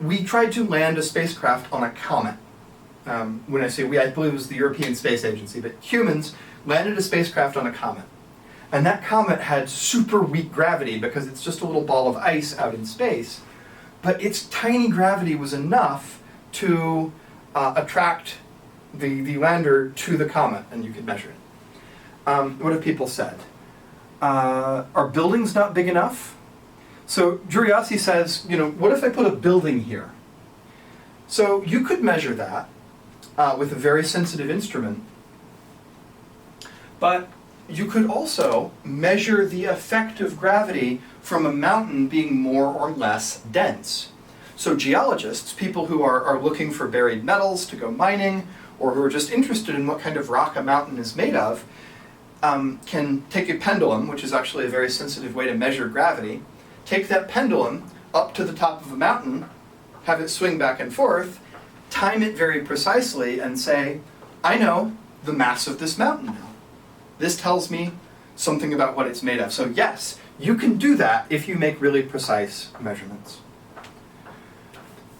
we tried to land a spacecraft on a comet. When I say we, I believe it was the European Space Agency, but humans landed a spacecraft on a comet. And that comet had super weak gravity because it's just a little ball of ice out in space. But its tiny gravity was enough to attract the lander to the comet, and you could measure it. What have people said? Are buildings not big enough? So Juriasi says, what if I put a building here? So you could measure that with a very sensitive instrument, but you could also measure the effect of gravity from a mountain being more or less dense. So geologists, people who are looking for buried metals to go mining, or who are just interested in what kind of rock a mountain is made of, can take a pendulum, which is actually a very sensitive way to measure gravity, take that pendulum up to the top of a mountain, have it swing back and forth, time it very precisely, and say, I know the mass of this mountain now. This tells me something about what it's made of. So yes, you can do that if you make really precise measurements.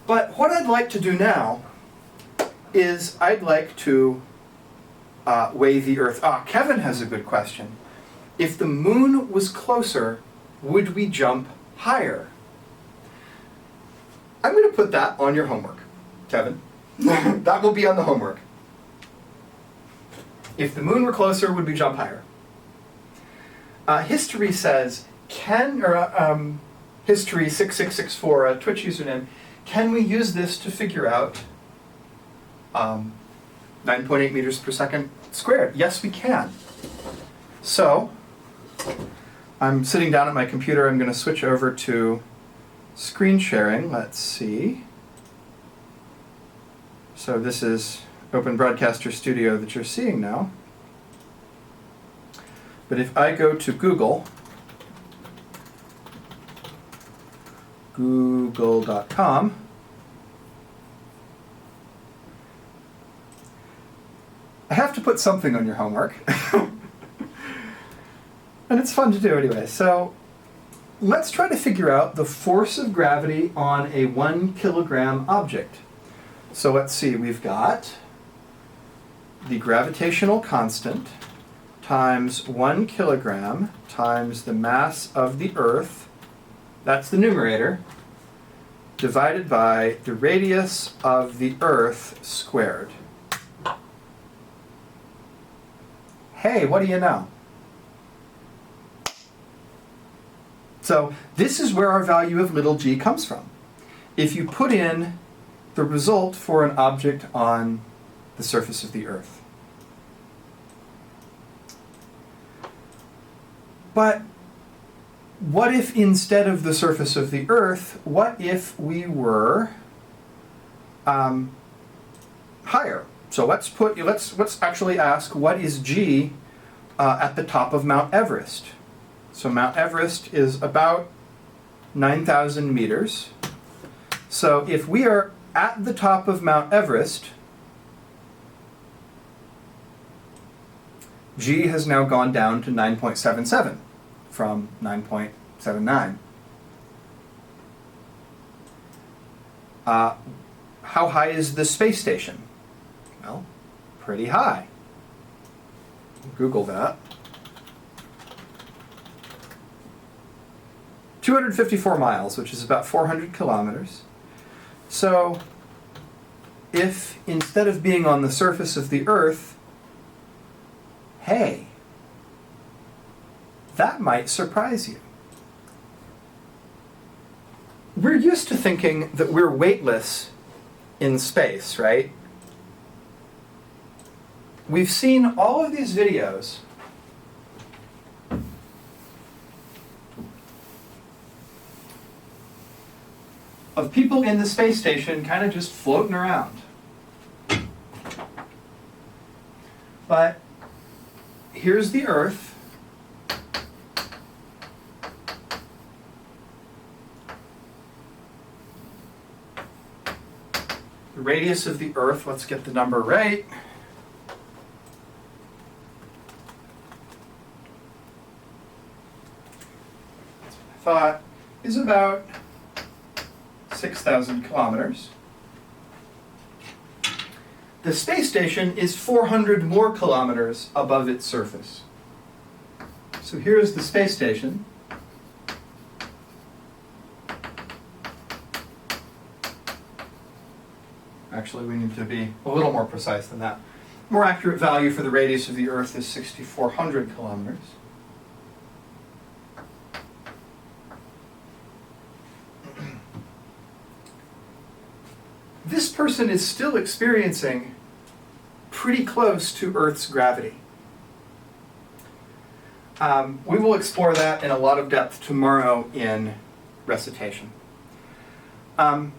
But what I'd like to do now is I'd like to weigh the Earth. Kevin has a good question. If the moon was closer, would we jump higher? I'm going to put that on your homework, Kevin. That will be on the homework. If the moon were closer, would we jump higher? History says, History 6664, a Twitch username, can we use this to figure out 9.8 meters per second squared? Yes, we can. So, I'm sitting down at my computer. I'm going to switch over to screen sharing. Let's see. So this is Open Broadcaster Studio that you're seeing now. But if I go to google.com, I have to put something on your homework. And it's fun to do anyway. So let's try to figure out the force of gravity on a 1 kilogram object. So let's see, we've got the gravitational constant times 1 kilogram times the mass of the Earth, that's the numerator, divided by the radius of the Earth squared. Hey, what do you know? So this is where our value of little g comes from. If you put in the result for an object on the surface of the Earth. But what if instead of the surface of the Earth, what if we were higher? So let's actually ask, what is g at the top of Mount Everest? So Mount Everest is about 9,000 meters. So if we are at the top of Mount Everest, g has now gone down to 9.77 from 9.79. How high is the space station? Well, pretty high. Google that. 254 miles, which is about 400 kilometers. So if instead of being on the surface of the Earth, hey, that might surprise you. We're used to thinking that we're weightless in space, right? We've seen all of these videos of people in the space station kind of just floating around. But here's the Earth. The radius of the Earth, let's get the number right. That's what I thought, is about 6,000 kilometers. The space station is 400 more kilometers above its surface. So here's the space station. Actually, we need to be a little more precise than that. More accurate value for the radius of the Earth is 6,400 kilometers. This person is still experiencing pretty close to Earth's gravity. We will explore that in a lot of depth tomorrow in Recitation. What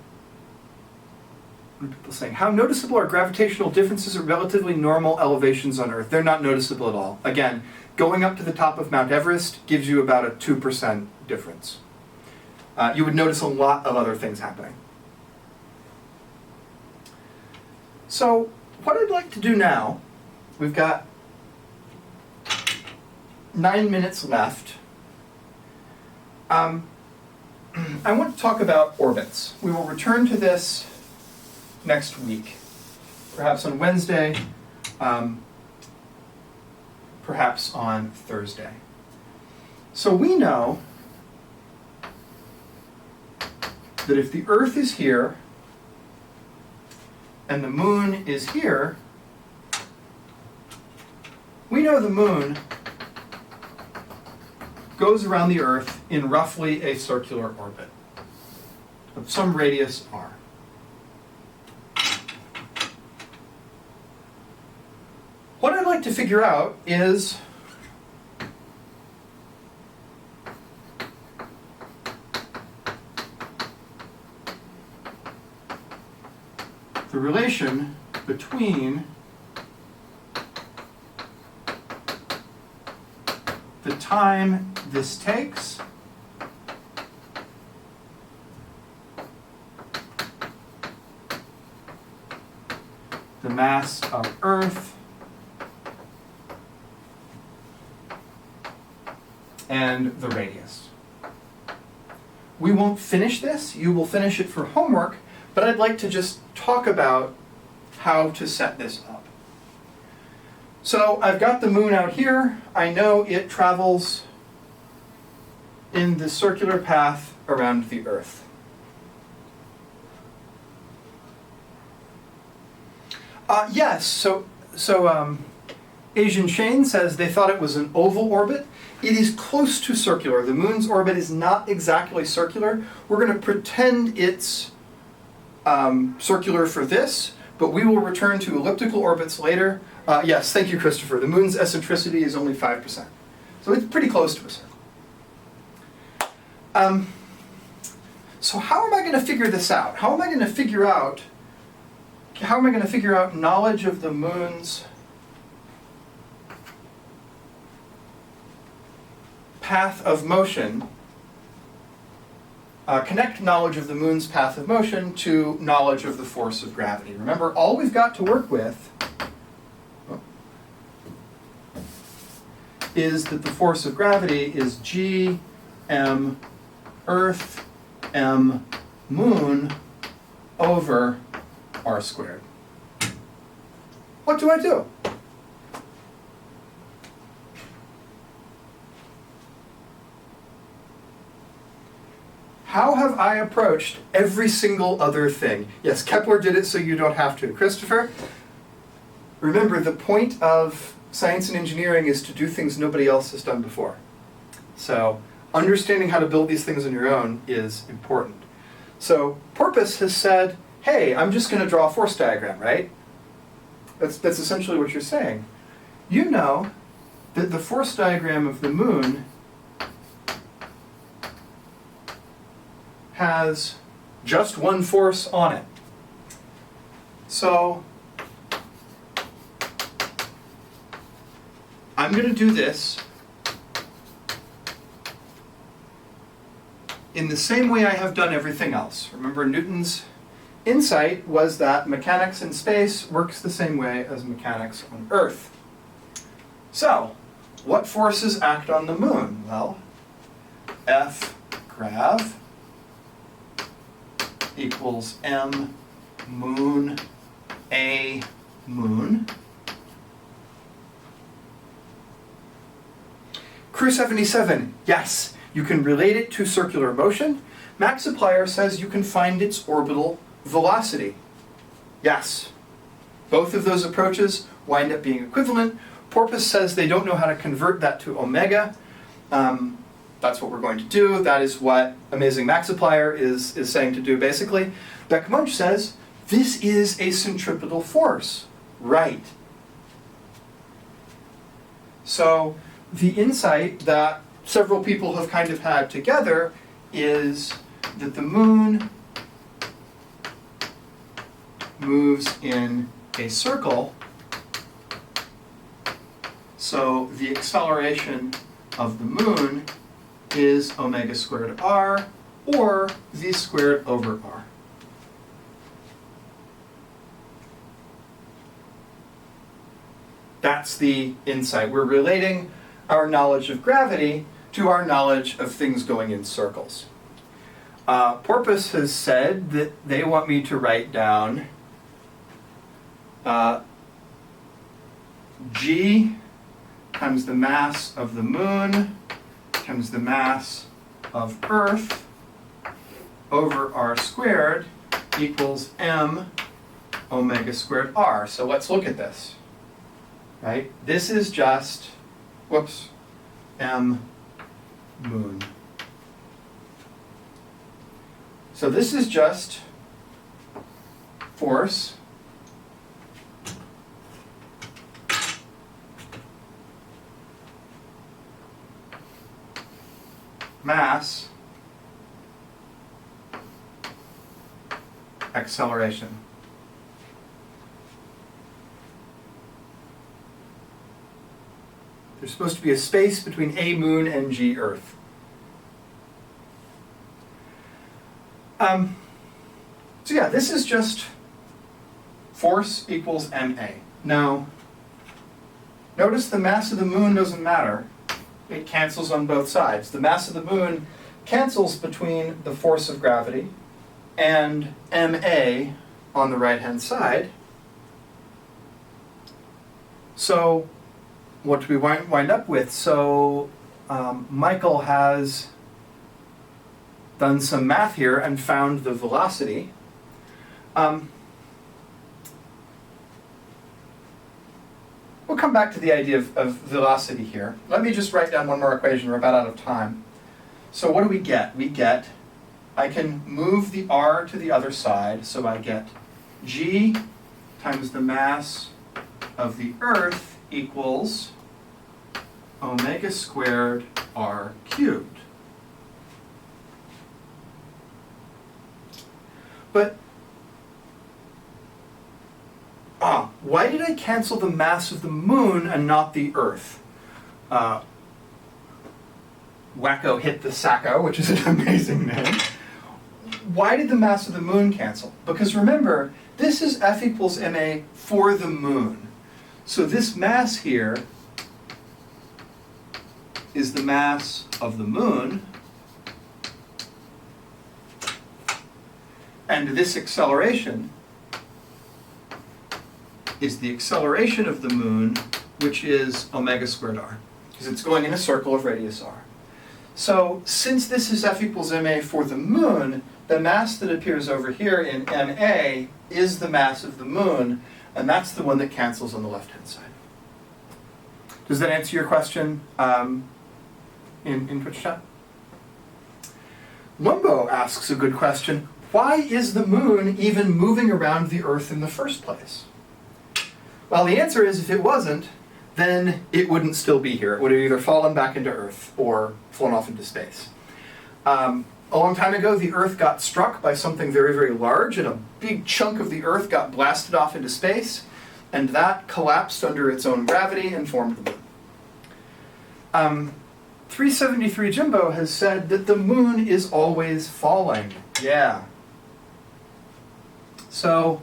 are people saying? How noticeable are gravitational differences at relatively normal elevations on Earth? They're not noticeable at all. Again, going up to the top of Mount Everest gives you about a 2% difference. You would notice a lot of other things happening. So what I'd like to do now, we've got 9 minutes left. I want to talk about orbits. We will return to this next week, perhaps on Wednesday, perhaps on Thursday. So we know that if the Earth is here and the moon is here, we know the moon goes around the Earth in roughly a circular orbit of some radius r. What I'd like to figure out is the relation between the time this takes the mass of Earth and the radius. We won't finish this. You will finish it for homework, but I'd like to just talk about how to set this up. So I've got the moon out here. I know it travels in the circular path around the Earth. Yes, so Asian Shane says they thought it was an oval orbit. It is close to circular. The moon's orbit is not exactly circular. We're going to pretend it's circular for this, but we will return to elliptical orbits later. Yes, thank you, Christopher. The moon's eccentricity is only 5%. So it's pretty close to a circle. So how am I going to figure this out? How am I going to figure out knowledge of the moon's path of motion, connect knowledge of the moon's path of motion to knowledge of the force of gravity? Remember, all we've got to work with is that the force of gravity is G m Earth m moon over r squared. What do I do? How have I approached every single other thing? Yes, Kepler did it so you don't have to. Christopher, remember the point of science and engineering is to do things nobody else has done before. So understanding how to build these things on your own is important. So Porpoise has said, hey, I'm just going to draw a force diagram, right? That's essentially what you're saying. You know that the force diagram of the moon has just one force on it. So I'm going to do this in the same way I have done everything else. Remember, Newton's insight was that mechanics in space works the same way as mechanics on Earth. So, what forces act on the moon? Well, F grav equals m moon a moon. Crew 77, yes, you can relate it to circular motion. Maxiplier says you can find its orbital velocity. Yes, both of those approaches wind up being equivalent. Porpoise says they don't know how to convert that to omega. That's what we're going to do. That is what Amazing Maxiplier is saying to do, basically. Beck-Munch says this is a centripetal force. Right. So the insight that several people have kind of had together is that the moon moves in a circle, so the acceleration of the moon is omega squared r, or v squared over r. That's the insight. We're relating our knowledge of gravity to our knowledge of things going in circles. Porpoise has said that they want me to write down g times the mass of the moon times the mass of Earth over r squared equals m omega squared r. So let's look at this. Right? This is just, whoops, m moon. So this is just force mass acceleration. There's supposed to be a space between A moon and G Earth. So yeah, this is just force equals ma. Now, notice the mass of the moon doesn't matter. It cancels on both sides. The mass of the moon cancels between the force of gravity and ma on the right-hand side. So what do we wind up with? So Michael has done some math here and found the velocity. We'll come back to the idea of velocity here. Let me just write down one more equation. We're about out of time. So what do we get? We get, I can move the r to the other side, so I get g times the mass of the Earth equals omega squared r cubed. But, why did I cancel the mass of the moon and not the Earth? Wacko hit the sacco, which is an amazing name. Why did the mass of the moon cancel? Because remember, this is F equals ma for the moon. So this mass here is the mass of the moon, and this acceleration is the acceleration of the moon, which is omega squared r, because it's going in a circle of radius r. So since this is F equals ma for the moon, the mass that appears over here in ma is the mass of the moon, and that's the one that cancels on the left-hand side. Does that answer your question in Twitch chat? Lumbo asks a good question. Why is the moon even moving around the Earth in the first place? Well, the answer is if it wasn't, then it wouldn't still be here. It would have either fallen back into Earth or flown off into space. A long time ago, the Earth got struck by something very, very large, and a big chunk of the Earth got blasted off into space, and that collapsed under its own gravity and formed the moon. 373 Jimbo has said that the moon is always falling. Yeah. So,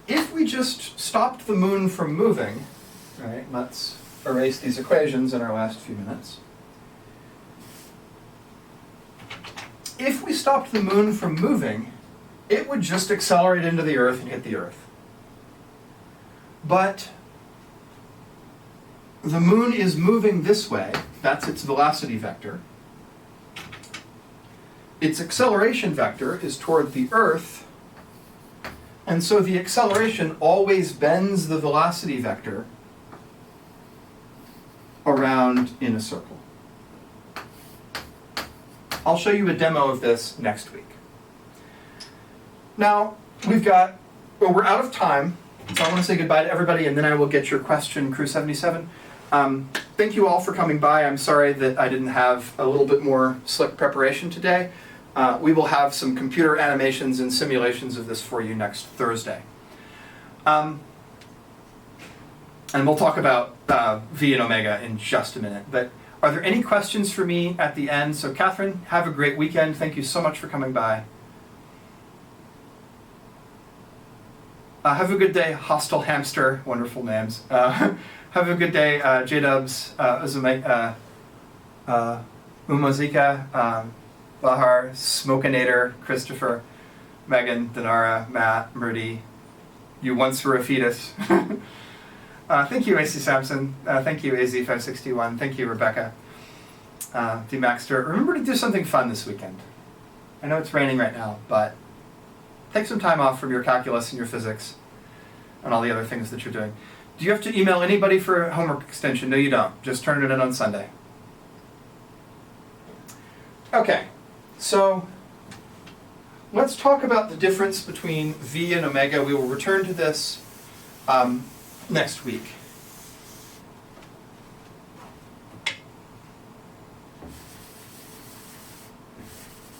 if we just stopped the moon from moving, right, let's erase these equations in our last few minutes. If we stopped the moon from moving, it would just accelerate into the Earth and hit the Earth. But the moon is moving this way. That's its velocity vector. Its acceleration vector is toward the Earth, and so the acceleration always bends the velocity vector around in a circle. I'll show you a demo of this next week. Now, we're out of time, so I want to say goodbye to everybody, and then I will get your question, Crew 77. Thank you all for coming by. I'm sorry that I didn't have a little bit more slick preparation today. We will have some computer animations and simulations of this for you next Thursday. And we'll talk about V and omega in just a minute. But are there any questions for me at the end? So Catherine, have a great weekend. Thank you so much for coming by. Have a good day, Hostile Hamster. Wonderful names. Have a good day, J-Dubs, Umozika, Bahar, Smokinator, Christopher, Megan, Dinara, Matt, Murdy. You once were a fetus. Thank you, AC Sampson. Thank you, AZ561. Thank you, Rebecca. D. Maxter. Remember to do something fun this weekend. I know it's raining right now, but take some time off from your calculus and your physics and all the other things that you're doing. Do you have to email anybody for homework extension? No, you don't. Just turn it in on Sunday. Okay, so let's talk about the difference between V and omega. We will return to this next week.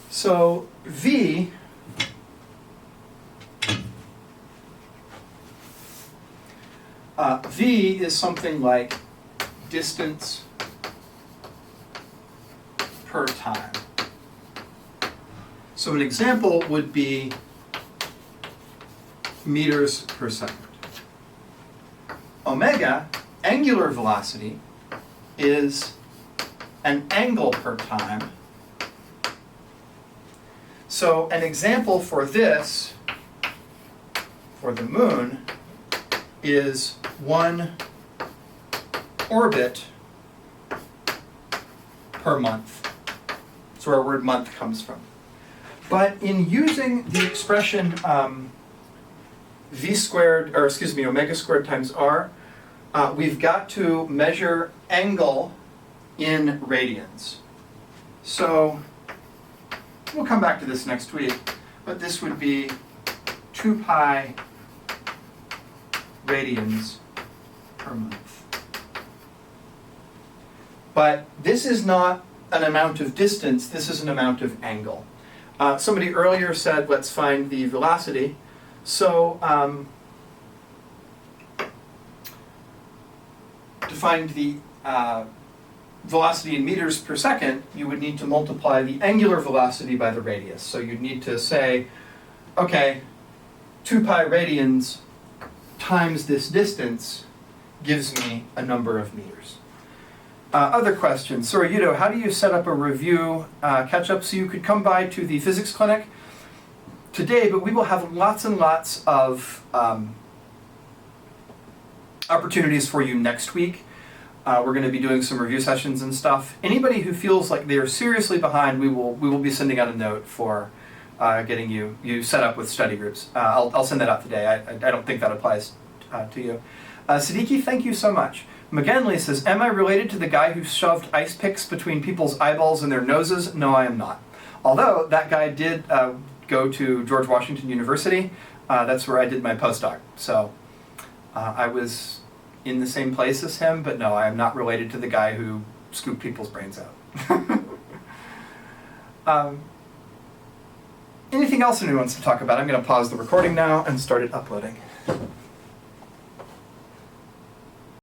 So V V is something like distance per time. So an example would be meters per second. Omega, angular velocity, is an angle per time. So an example for this, for the moon, is 1 orbit per month. That's where our word month comes from. But in using the expression omega squared times r, we've got to measure angle in radians. So we'll come back to this next week, but this would be 2 pi radians per month. But this is not an amount of distance, this is an amount of angle. Somebody earlier said, let's find the velocity. So to find the velocity in meters per second, you would need to multiply the angular velocity by the radius. So you'd need to say, okay, 2 pi radians times this distance gives me a number of meters. Other questions. Sorry, Yudo, how do you set up a review catch-up so you could come by to the physics clinic today, but we will have lots and lots of opportunities for you next week. We're going to be doing some review sessions and stuff. Anybody who feels like they are seriously behind, we will be sending out a note for getting you set up with study groups. I'll send that out today. I don't think that applies to you. Siddiqui, thank you so much. McGinley says, am I related to the guy who shoved ice picks between people's eyeballs and their noses? No, I am not. Although that guy did go to George Washington University. That's where I did my postdoc. So I was in the same place as him, but no, I am not related to the guy who scooped people's brains out. Anything else anyone wants to talk about? I'm going to pause the recording now and start it uploading.